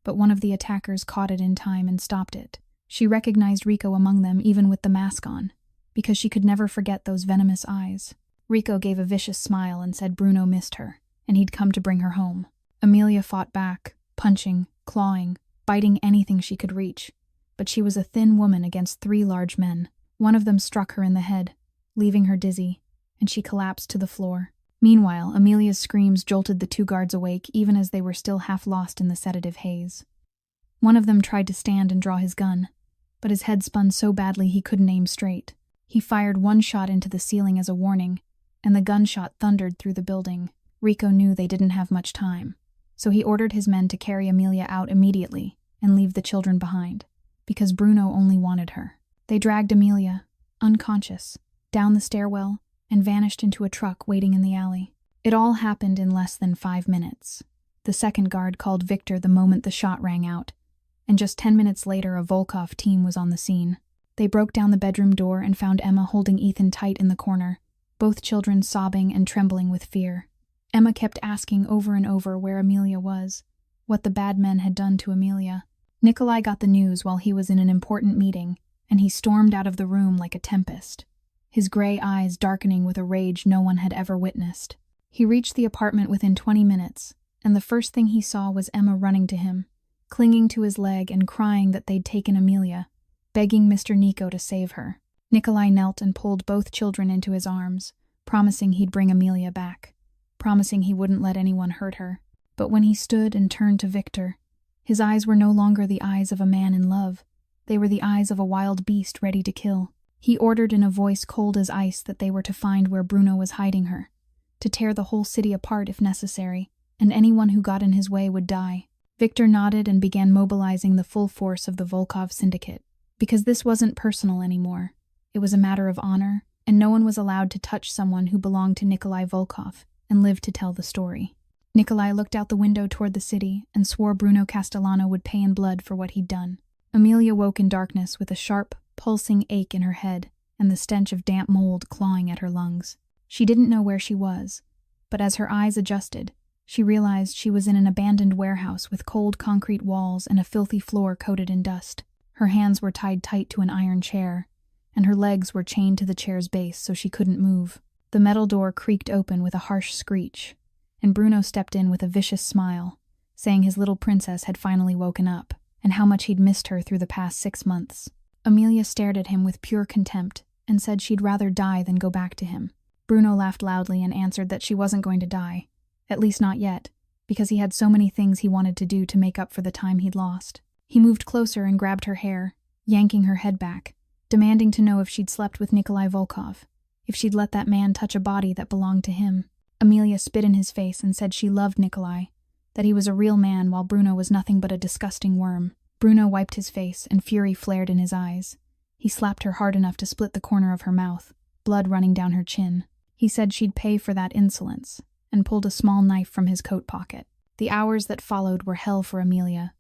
but one of the attackers caught it in time and stopped it. She recognized Rico among them even with the mask on, because she could never forget those venomous eyes. Rico gave a vicious smile and said Bruno missed her, and he'd come to bring her home. Amelia fought back, punching, clawing, biting anything she could reach, but she was a thin woman against three large men. One of them struck her in the head, leaving her dizzy, and she collapsed to the floor. Meanwhile, Amelia's screams jolted the two guards awake even as they were still half lost in the sedative haze. One of them tried to stand and draw his gun, but his head spun so badly he couldn't aim straight. He fired one shot into the ceiling as a warning, and the gunshot thundered through the building. Rico knew they didn't have much time, so he ordered his men to carry Amelia out immediately and leave the children behind, because Bruno only wanted her. They dragged Amelia, unconscious, down the stairwell and vanished into a truck waiting in the alley. It all happened in less than 5 minutes. The second guard called Victor the moment the shot rang out, and just 10 minutes later a Volkov team was on the scene. They broke down the bedroom door and found Emma holding Ethan tight in the corner, both children sobbing and trembling with fear. Emma kept asking over and over where Amelia was, what the bad men had done to Amelia. Nikolai got the news while he was in an important meeting, and he stormed out of the room like a tempest, his gray eyes darkening with a rage no one had ever witnessed. He reached the apartment within 20 minutes, and the first thing he saw was Emma running to him, clinging to his leg and crying that they'd taken Amelia, begging Mr. Nico to save her. Nikolai knelt and pulled both children into his arms, promising he'd bring Amelia back, promising he wouldn't let anyone hurt her. But when he stood and turned to Victor, his eyes were no longer the eyes of a man in love. They were the eyes of a wild beast ready to kill. He ordered in a voice cold as ice that they were to find where Bruno was hiding her, to tear the whole city apart if necessary, and anyone who got in his way would die. Victor nodded and began mobilizing the full force of the Volkov syndicate, because this wasn't personal anymore. It was a matter of honor, and no one was allowed to touch someone who belonged to Nikolai Volkov and lived to tell the story. Nikolai looked out the window toward the city and swore Bruno Castellano would pay in blood for what he'd done. Amelia woke in darkness with a sharp, pulsing ache in her head and the stench of damp mold clawing at her lungs. She didn't know where she was, but as her eyes adjusted, she realized she was in an abandoned warehouse with cold concrete walls and a filthy floor coated in dust. Her hands were tied tight to an iron chair, and her legs were chained to the chair's base so she couldn't move. The metal door creaked open with a harsh screech, and Bruno stepped in with a vicious smile, saying his little princess had finally woken up, and how much he'd missed her through the past 6 months. Amelia stared at him with pure contempt and said she'd rather die than go back to him. Bruno laughed loudly and answered that she wasn't going to die, at least not yet, because he had so many things he wanted to do to make up for the time he'd lost. He moved closer and grabbed her hair, yanking her head back, demanding to know if she'd slept with Nikolai Volkov, if she'd let that man touch a body that belonged to him. Amelia spit in his face and said she loved Nikolai, that he was a real man while Bruno was nothing but a disgusting worm. Bruno wiped his face and fury flared in his eyes. He slapped her hard enough to split the corner of her mouth, blood running down her chin. He said she'd pay for that insolence, and pulled a small knife from his coat pocket. The hours that followed were hell for Amelia.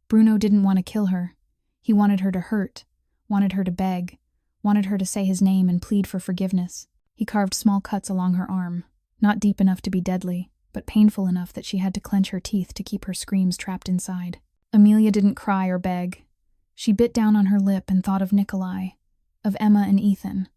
Bruno didn't want to kill her. He wanted her to hurt, wanted her to beg, wanted her to say his name and plead for forgiveness. He carved small cuts along her arm, not deep enough to be deadly, but painful enough that she had to clench her teeth to keep her screams trapped inside. Amelia didn't cry or beg. She bit down on her lip and thought of Nikolai, of Emma and Ethan,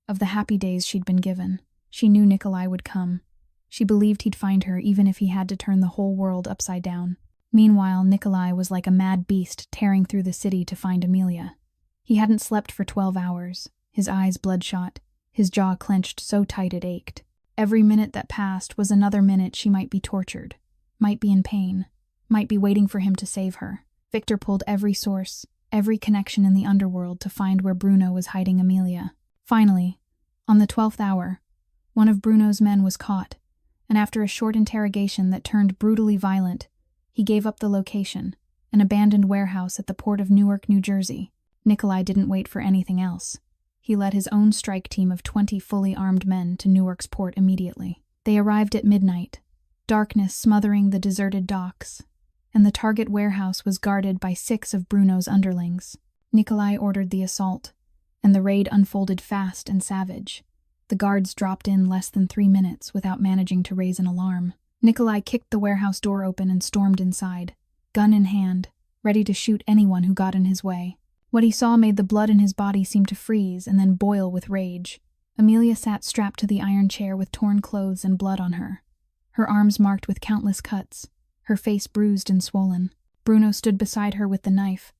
of the happy days she'd been given. She knew Nikolai would come. She believed he'd find her even if he had to turn the whole world upside down. Meanwhile, Nikolai was like a mad beast tearing through the city to find Amelia. He hadn't slept for 12 hours, his eyes bloodshot, his jaw clenched so tight it ached. Every minute that passed was another minute she might be tortured, might be in pain, might be waiting for him to save her. Victor pulled every source, every connection in the underworld to find where Bruno was hiding Amelia. Finally, on the 12th hour, one of Bruno's men was caught, and after a short interrogation that turned brutally violent, he gave up the location, an abandoned warehouse at the port of Newark, New Jersey. Nikolai didn't wait for anything else. He led his own strike team of 20 fully armed men to Newark's port immediately. They arrived at midnight, darkness smothering the deserted docks, and the target warehouse was guarded by 6 of Bruno's underlings. Nikolai ordered the assault, and the raid unfolded fast and savage. The guards dropped in less than 3 minutes without managing to raise an alarm. Nikolai kicked the warehouse door open and stormed inside, gun in hand, ready to shoot anyone who got in his way. What he saw made the blood in his body seem to freeze and then boil with rage. Amelia sat strapped to the iron chair with torn clothes and blood on her, her arms marked with countless cuts, her face bruised and swollen. Bruno stood beside her with the knife,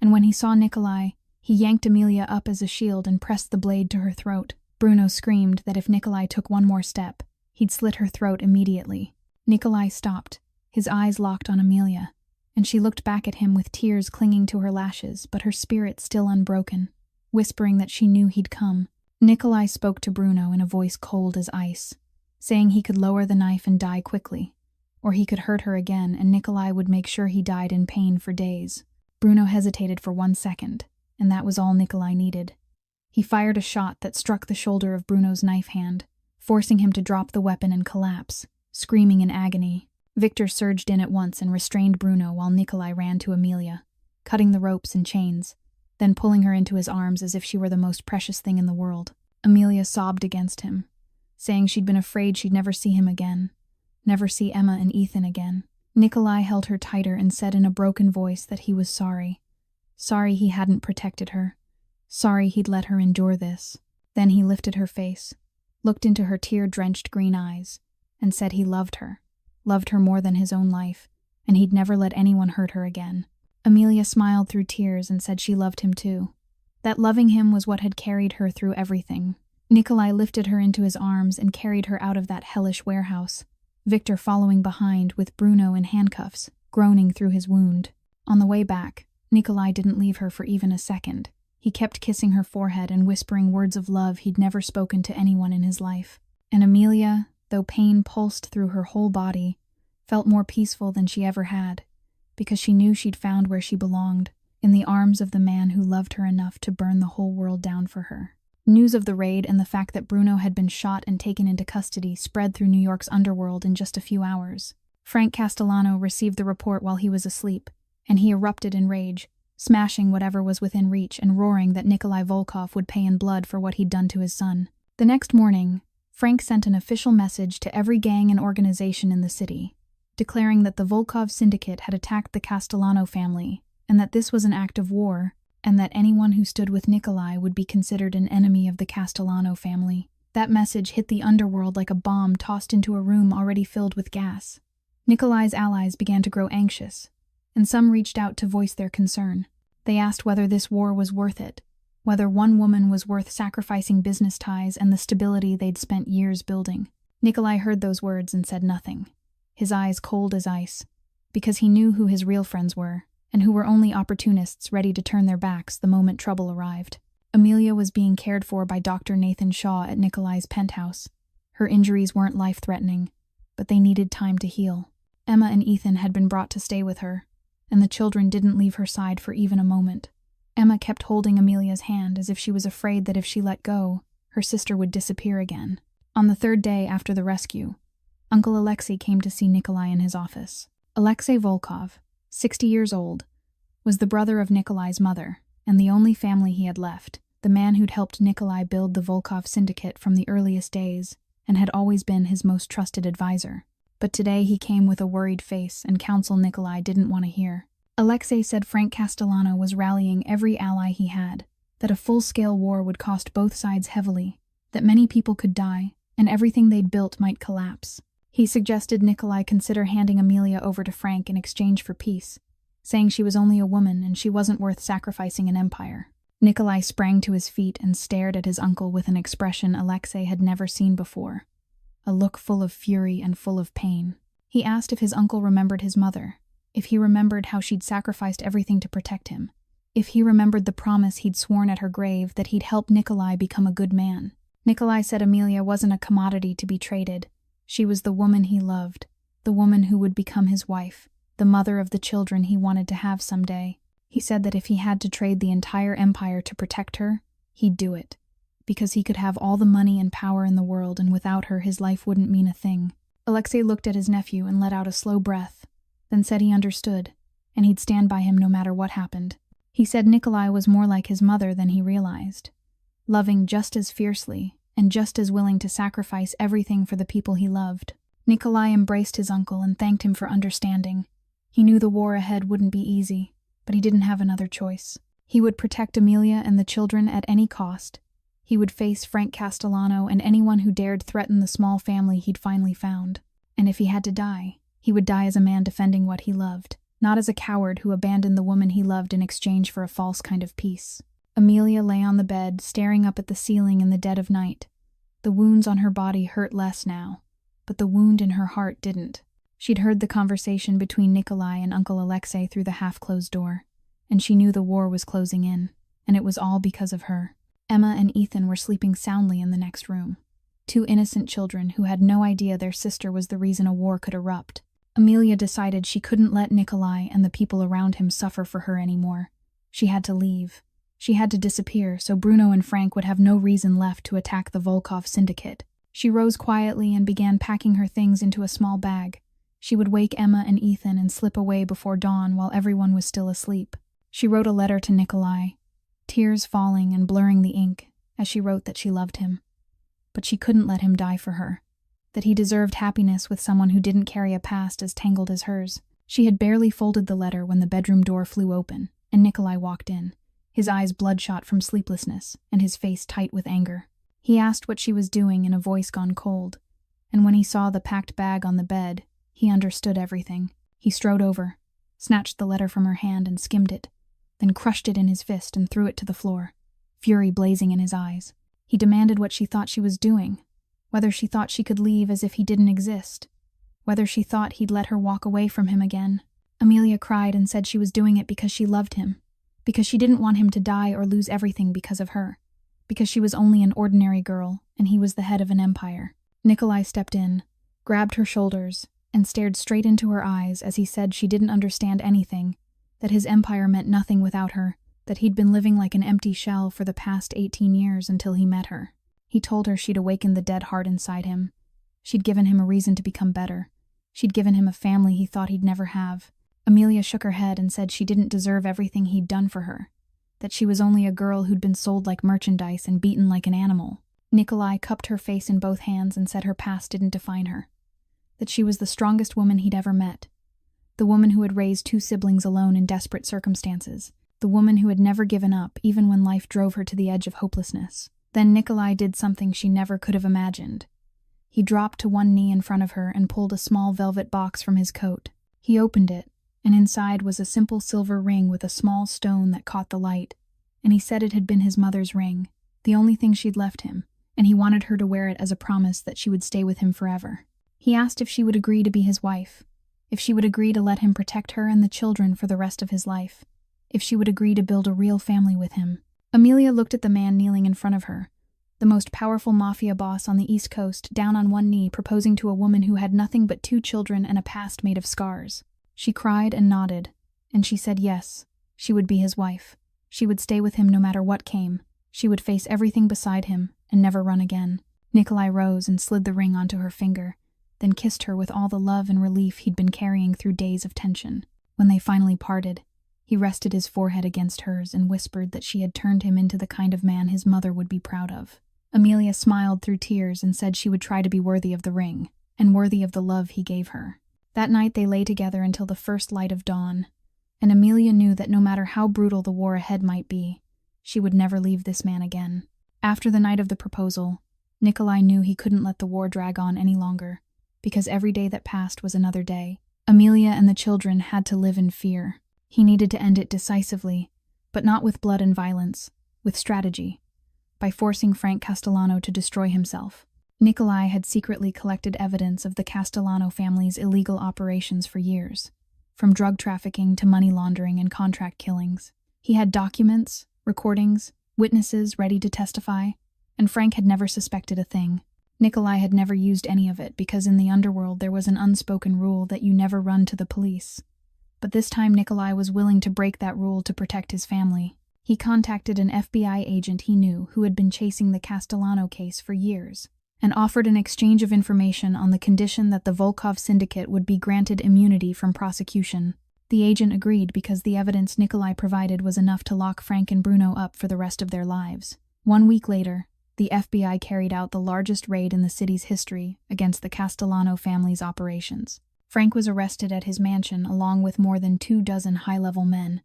and when he saw Nikolai, he yanked Amelia up as a shield and pressed the blade to her throat. Bruno screamed that if Nikolai took one more step, he'd slit her throat immediately. Nikolai stopped, his eyes locked on Amelia, and she looked back at him with tears clinging to her lashes, but her spirit still unbroken, whispering that she knew he'd come. Nikolai spoke to Bruno in a voice cold as ice, saying he could lower the knife and die quickly, or he could hurt her again and Nikolai would make sure he died in pain for days. Bruno hesitated for 1 second, and that was all Nikolai needed. He fired a shot that struck the shoulder of Bruno's knife hand, forcing him to drop the weapon and collapse, screaming in agony. Victor surged in at once and restrained Bruno while Nikolai ran to Amelia, cutting the ropes and chains, then pulling her into his arms as if she were the most precious thing in the world. Amelia sobbed against him, saying she'd been afraid she'd never see him again, never see Emma and Ethan again. Nikolai held her tighter and said in a broken voice that he was sorry. Sorry he hadn't protected her. Sorry he'd let her endure this. Then he lifted her face, looked into her tear-drenched green eyes, and said he loved her more than his own life, and he'd never let anyone hurt her again. Amelia smiled through tears and said she loved him too. That loving him was what had carried her through everything. Nikolai lifted her into his arms and carried her out of that hellish warehouse, Victor following behind with Bruno in handcuffs, groaning through his wound. On the way back, Nikolai didn't leave her for even a second. He kept kissing her forehead and whispering words of love he'd never spoken to anyone in his life. And Amelia, though pain pulsed through her whole body, felt more peaceful than she ever had, because she knew she'd found where she belonged, in the arms of the man who loved her enough to burn the whole world down for her. News of the raid and the fact that Bruno had been shot and taken into custody spread through New York's underworld in just a few hours. Frank Castellano received the report while he was asleep, and he erupted in rage, smashing whatever was within reach and roaring that Nikolai Volkov would pay in blood for what he'd done to his son. The next morning, Frank sent an official message to every gang and organization in the city, declaring that the Volkov syndicate had attacked the Castellano family, and that this was an act of war, and that anyone who stood with Nikolai would be considered an enemy of the Castellano family. That message hit the underworld like a bomb tossed into a room already filled with gas. Nikolai's allies began to grow anxious, and some reached out to voice their concern. They asked whether this war was worth it, whether one woman was worth sacrificing business ties and the stability they'd spent years building. Nikolai heard those words and said nothing, his eyes cold as ice, because he knew who his real friends were, and who were only opportunists ready to turn their backs the moment trouble arrived. Amelia was being cared for by Dr. Nathan Shaw at Nikolai's penthouse. Her injuries weren't life-threatening, but they needed time to heal. Emma and Ethan had been brought to stay with her, and the children didn't leave her side for even a moment. Emma kept holding Amelia's hand as if she was afraid that if she let go, her sister would disappear again. On the 3rd day after the rescue, Uncle Alexei came to see Nikolai in his office. Alexei Volkov, 60 years old, was the brother of Nikolai's mother, and the only family he had left, the man who'd helped Nikolai build the Volkov syndicate from the earliest days, and had always been his most trusted advisor. But today he came with a worried face and counsel Nikolai didn't want to hear. Alexei said Frank Castellano was rallying every ally he had, that a full-scale war would cost both sides heavily, that many people could die, and everything they'd built might collapse. He suggested Nikolai consider handing Amelia over to Frank in exchange for peace, saying she was only a woman and she wasn't worth sacrificing an empire. Nikolai sprang to his feet and stared at his uncle with an expression Alexei had never seen before, a look full of fury and full of pain. He asked if his uncle remembered his mother, if he remembered how she'd sacrificed everything to protect him, if he remembered the promise he'd sworn at her grave that he'd help Nikolai become a good man. Nikolai said Amelia wasn't a commodity to be traded. She was the woman he loved, the woman who would become his wife, the mother of the children he wanted to have someday. He said that if he had to trade the entire empire to protect her, he'd do it, because he could have all the money and power in the world, and without her his life wouldn't mean a thing. Alexei looked at his nephew and let out a slow breath, then said he understood, and he'd stand by him no matter what happened. He said Nikolai was more like his mother than he realized, loving just as fiercely and just as willing to sacrifice everything for the people he loved. Nikolai embraced his uncle and thanked him for understanding. He knew the war ahead wouldn't be easy, but he didn't have another choice. He would protect Amelia and the children at any cost. He would face Frank Castellano and anyone who dared threaten the small family he'd finally found. And if he had to die, he would die as a man defending what he loved, not as a coward who abandoned the woman he loved in exchange for a false kind of peace. Amelia lay on the bed, staring up at the ceiling in the dead of night. The wounds on her body hurt less now, but the wound in her heart didn't. She'd heard the conversation between Nikolai and Uncle Alexei through the half-closed door, and she knew the war was closing in, and it was all because of her. Emma and Ethan were sleeping soundly in the next room. Two innocent children who had no idea their sister was the reason a war could erupt. Amelia decided she couldn't let Nikolai and the people around him suffer for her anymore. She had to leave. She had to disappear so Bruno and Frank would have no reason left to attack the Volkov syndicate. She rose quietly and began packing her things into a small bag. She would wake Emma and Ethan and slip away before dawn while everyone was still asleep. She wrote a letter to Nikolai, tears falling and blurring the ink as she wrote that she loved him. But she couldn't let him die for her, that he deserved happiness with someone who didn't carry a past as tangled as hers. She had barely folded the letter when the bedroom door flew open, and Nikolai walked in, his eyes bloodshot from sleeplessness and his face tight with anger. He asked what she was doing in a voice gone cold, and when he saw the packed bag on the bed, he understood everything. He strode over, snatched the letter from her hand and skimmed it, then crushed it in his fist and threw it to the floor, fury blazing in his eyes. He demanded what she thought she was doing, whether she thought she could leave as if he didn't exist, whether she thought he'd let her walk away from him again. Amelia cried and said she was doing it because she loved him, because she didn't want him to die or lose everything because of her, because she was only an ordinary girl and he was the head of an empire. Nikolai stepped in, grabbed her shoulders, and stared straight into her eyes as he said she didn't understand anything, that his empire meant nothing without her, that he'd been living like an empty shell for the past 18 years until he met her. He told her she'd awakened the dead heart inside him. She'd given him a reason to become better. She'd given him a family he thought he'd never have. Amelia shook her head and said she didn't deserve everything he'd done for her, that she was only a girl who'd been sold like merchandise and beaten like an animal. Nikolai cupped her face in both hands and said her past didn't define her, that she was the strongest woman he'd ever met, the woman who had raised 2 siblings alone in desperate circumstances, the woman who had never given up even when life drove her to the edge of hopelessness. Then Nikolai did something she never could have imagined. He dropped to one knee in front of her and pulled a small velvet box from his coat. He opened it, and inside was a simple silver ring with a small stone that caught the light, and he said it had been his mother's ring, the only thing she'd left him, and he wanted her to wear it as a promise that she would stay with him forever. He asked if she would agree to be his wife, if she would agree to let him protect her and the children for the rest of his life, if she would agree to build a real family with him. Amelia looked at the man kneeling in front of her, the most powerful mafia boss on the East Coast, down on one knee proposing to a woman who had nothing but 2 children and a past made of scars. She cried and nodded, and she said yes, she would be his wife. She would stay with him no matter what came. She would face everything beside him and never run again. Nikolai rose and slid the ring onto her finger, then kissed her with all the love and relief he'd been carrying through days of tension. When they finally parted, he rested his forehead against hers and whispered that she had turned him into the kind of man his mother would be proud of. Amelia smiled through tears and said she would try to be worthy of the ring, and worthy of the love he gave her. That night they lay together until the first light of dawn, and Amelia knew that no matter how brutal the war ahead might be, she would never leave this man again. After the night of the proposal, Nikolai knew he couldn't let the war drag on any longer, because every day that passed was another day. Amelia and the children had to live in fear. He needed to end it decisively, but not with blood and violence, with strategy, by forcing Frank Castellano to destroy himself. Nikolai had secretly collected evidence of the Castellano family's illegal operations for years, from drug trafficking to money laundering and contract killings. He had documents, recordings, witnesses ready to testify, and Frank had never suspected a thing. Nikolai had never used any of it because in the underworld there was an unspoken rule that you never run to the police. But this time Nikolai was willing to break that rule to protect his family. He contacted an FBI agent he knew who had been chasing the Castellano case for years, and offered an exchange of information on the condition that the Volkov syndicate would be granted immunity from prosecution. The agent agreed because the evidence Nikolai provided was enough to lock Frank and Bruno up for the rest of their lives. 1 week later, the FBI carried out the largest raid in the city's history against the Castellano family's operations. Frank was arrested at his mansion along with more than 24 high-level men.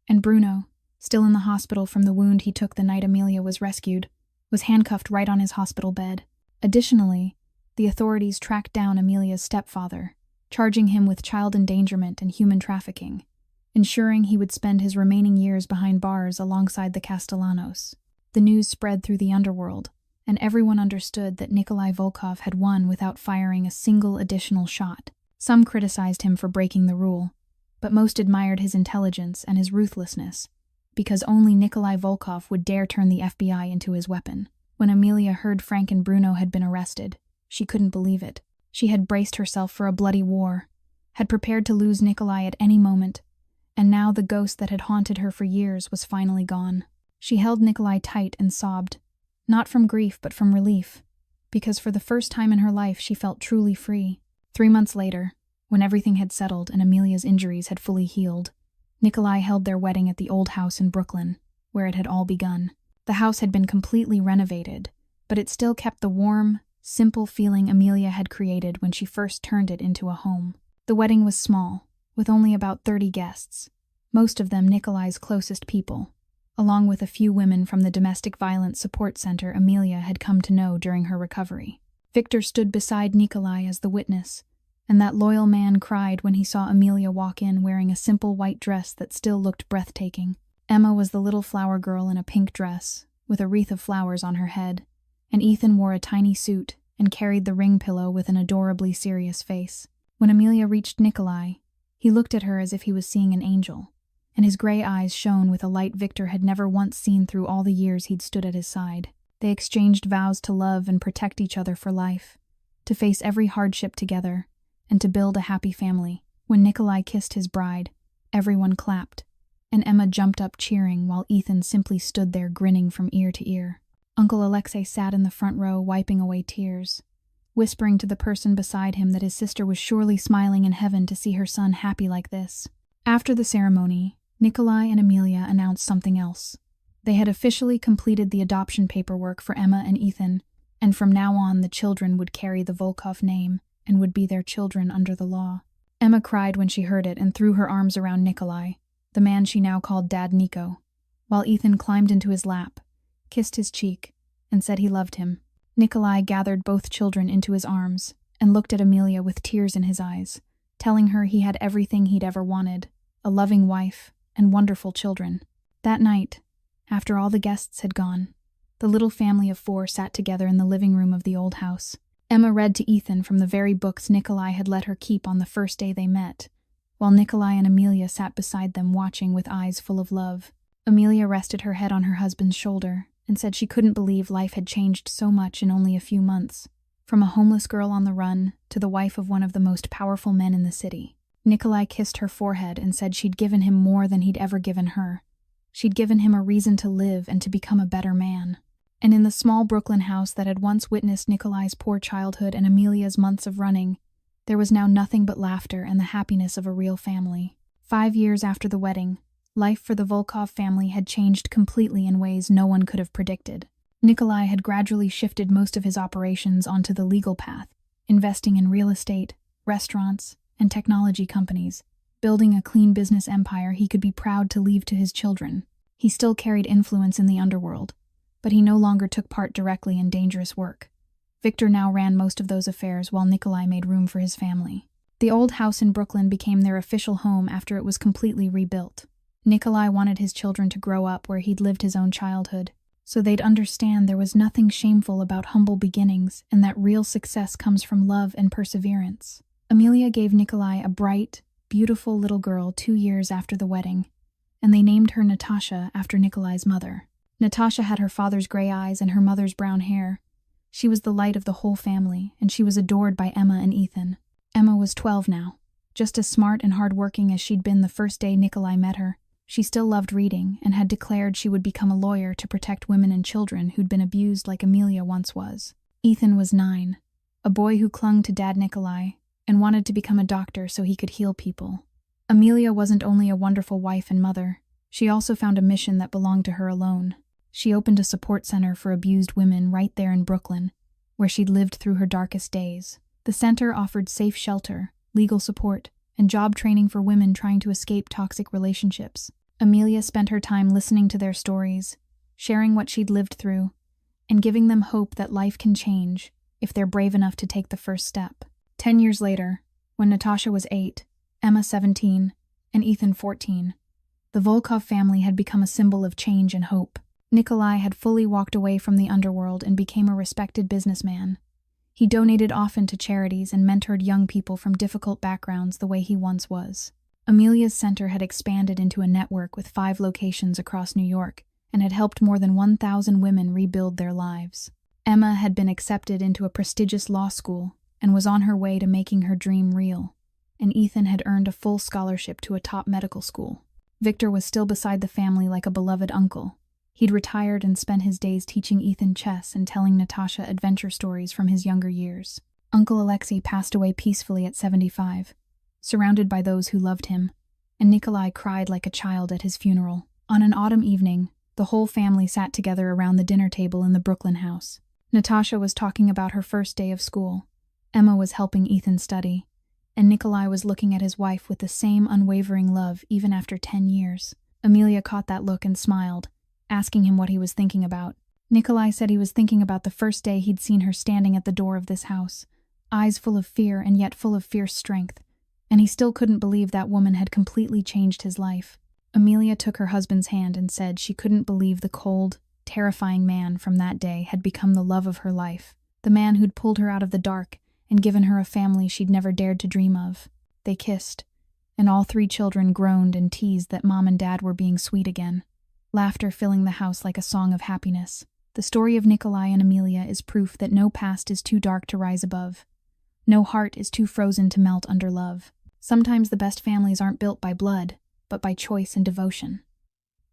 And Bruno, still in the hospital from the wound he took the night Amelia was rescued, was handcuffed right on his hospital bed. Additionally, the authorities tracked down Amelia's stepfather, charging him with child endangerment and human trafficking, ensuring he would spend his remaining years behind bars alongside the Castellanos. The news spread through the underworld, and everyone understood that Nikolai Volkov had won without firing a single additional shot. Some criticized him for breaking the rule, but most admired his intelligence and his ruthlessness, because only Nikolai Volkov would dare turn the FBI into his weapon. When Amelia heard Frank and Bruno had been arrested, she couldn't believe it. She had braced herself for a bloody war, had prepared to lose Nikolai at any moment, and now the ghost that had haunted her for years was finally gone. She held Nikolai tight and sobbed, not from grief but from relief, because for the first time in her life she felt truly free. 3 months later, when everything had settled and Amelia's injuries had fully healed, Nikolai held their wedding at the old house in Brooklyn, where it had all begun. The house had been completely renovated, but it still kept the warm, simple feeling Amelia had created when she first turned it into a home. The wedding was small, with only about 30 guests, most of them Nikolai's closest people, along with a few women from the domestic violence support center Amelia had come to know during her recovery. Victor stood beside Nikolai as the witness, and that loyal man cried when he saw Amelia walk in wearing a simple white dress that still looked breathtaking. Emma was the little flower girl in a pink dress, with a wreath of flowers on her head, and Ethan wore a tiny suit and carried the ring pillow with an adorably serious face. When Amelia reached Nikolai, he looked at her as if he was seeing an angel, and his gray eyes shone with a light Victor had never once seen through all the years he'd stood at his side. They exchanged vows to love and protect each other for life, to face every hardship together, and to build a happy family. When Nikolai kissed his bride, everyone clapped, and Emma jumped up cheering while Ethan simply stood there grinning from ear to ear. Uncle Alexei sat in the front row wiping away tears, whispering to the person beside him that his sister was surely smiling in heaven to see her son happy like this. After the ceremony, Nikolai and Amelia announced something else. They had officially completed the adoption paperwork for Emma and Ethan, and from now on the children would carry the Volkov name and would be their children under the law. Emma cried when she heard it and threw her arms around Nikolai, the man she now called Dad Nico, while Ethan climbed into his lap, kissed his cheek, and said he loved him. Nikolai gathered both children into his arms and looked at Amelia with tears in his eyes, telling her he had everything he'd ever wanted, a loving wife and wonderful children. That night, after all the guests had gone, the little family of 4 sat together in the living room of the old house. Emma read to Ethan from the very books Nikolai had let her keep on the first day they met, while Nikolai and Amelia sat beside them watching with eyes full of love. Amelia rested her head on her husband's shoulder and said she couldn't believe life had changed so much in only a few months, from a homeless girl on the run to the wife of one of the most powerful men in the city. Nikolai kissed her forehead and said she'd given him more than he'd ever given her. She'd given him a reason to live and to become a better man. And in the small Brooklyn house that had once witnessed Nikolai's poor childhood and Amelia's months of running, there was now nothing but laughter and the happiness of a real family. 5 years after the wedding, life for the Volkov family had changed completely in ways no one could have predicted. Nikolai had gradually shifted most of his operations onto the legal path, investing in real estate, restaurants, and technology companies, building a clean business empire he could be proud to leave to his children. He still carried influence in the underworld, but he no longer took part directly in dangerous work. Victor now ran most of those affairs while Nikolai made room for his family. The old house in Brooklyn became their official home after it was completely rebuilt. Nikolai wanted his children to grow up where he'd lived his own childhood, so they'd understand there was nothing shameful about humble beginnings and that real success comes from love and perseverance. Amelia gave Nikolai a bright, beautiful little girl 2 years after the wedding, and they named her Natasha after Nikolai's mother. Natasha had her father's gray eyes and her mother's brown hair. She was the light of the whole family, and she was adored by Emma and Ethan. Emma was 12 now, just as smart and hardworking as she'd been the first day Nikolai met her. She still loved reading and had declared she would become a lawyer to protect women and children who'd been abused like Amelia once was. Ethan was 9, a boy who clung to Dad Nikolai and wanted to become a doctor so he could heal people. Amelia wasn't only a wonderful wife and mother, she also found a mission that belonged to her alone. She opened a support center for abused women right there in Brooklyn, where she'd lived through her darkest days. The center offered safe shelter, legal support, and job training for women trying to escape toxic relationships. Amelia spent her time listening to their stories, sharing what she'd lived through, and giving them hope that life can change if they're brave enough to take the first step. 10 years later, when Natasha was 8, Emma 17, and Ethan 14, the Volkov family had become a symbol of change and hope. Nikolai had fully walked away from the underworld and became a respected businessman. He donated often to charities and mentored young people from difficult backgrounds the way he once was. Amelia's center had expanded into a network with 5 locations across New York and had helped more than 1,000 women rebuild their lives. Emma had been accepted into a prestigious law school and was on her way to making her dream real, and Ethan had earned a full scholarship to a top medical school. Victor was still beside the family like a beloved uncle. He'd retired and spent his days teaching Ethan chess and telling Natasha adventure stories from his younger years. Uncle Alexei passed away peacefully at 75, surrounded by those who loved him, and Nikolai cried like a child at his funeral. On an autumn evening, the whole family sat together around the dinner table in the Brooklyn house. Natasha was talking about her first day of school. Emma was helping Ethan study, and Nikolai was looking at his wife with the same unwavering love even after 10 years. Amelia caught that look and smiled, asking him what he was thinking about. Nikolai said he was thinking about the first day he'd seen her standing at the door of this house, eyes full of fear and yet full of fierce strength, and he still couldn't believe that woman had completely changed his life. Amelia took her husband's hand and said she couldn't believe the cold, terrifying man from that day had become the love of her life, the man who'd pulled her out of the dark and given her a family she'd never dared to dream of. They kissed, and all 3 children groaned and teased that Mom and Dad were being sweet again, laughter filling the house like a song of happiness. The story of Nikolai and Amelia is proof that no past is too dark to rise above. No heart is too frozen to melt under love. Sometimes the best families aren't built by blood, but by choice and devotion.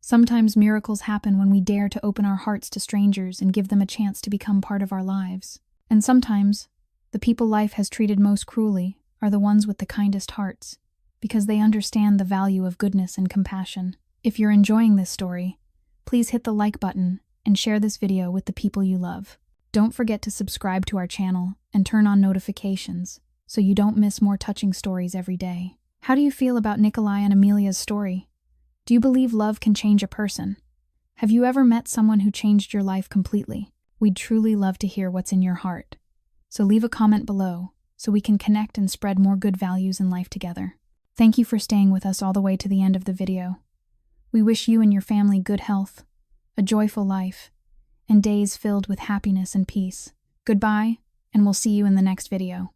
Sometimes miracles happen when we dare to open our hearts to strangers and give them a chance to become part of our lives. And sometimes, the people life has treated most cruelly are the ones with the kindest hearts, because they understand the value of goodness and compassion. If you're enjoying this story, please hit the like button and share this video with the people you love. Don't forget to subscribe to our channel and turn on notifications so you don't miss more touching stories every day. How do you feel about Nikolai and Amelia's story? Do you believe love can change a person? Have you ever met someone who changed your life completely? We'd truly love to hear what's in your heart. So leave a comment below so we can connect and spread more good values in life together. Thank you for staying with us all the way to the end of the video. We wish you and your family good health, a joyful life, and days filled with happiness and peace. Goodbye, and we'll see you in the next video.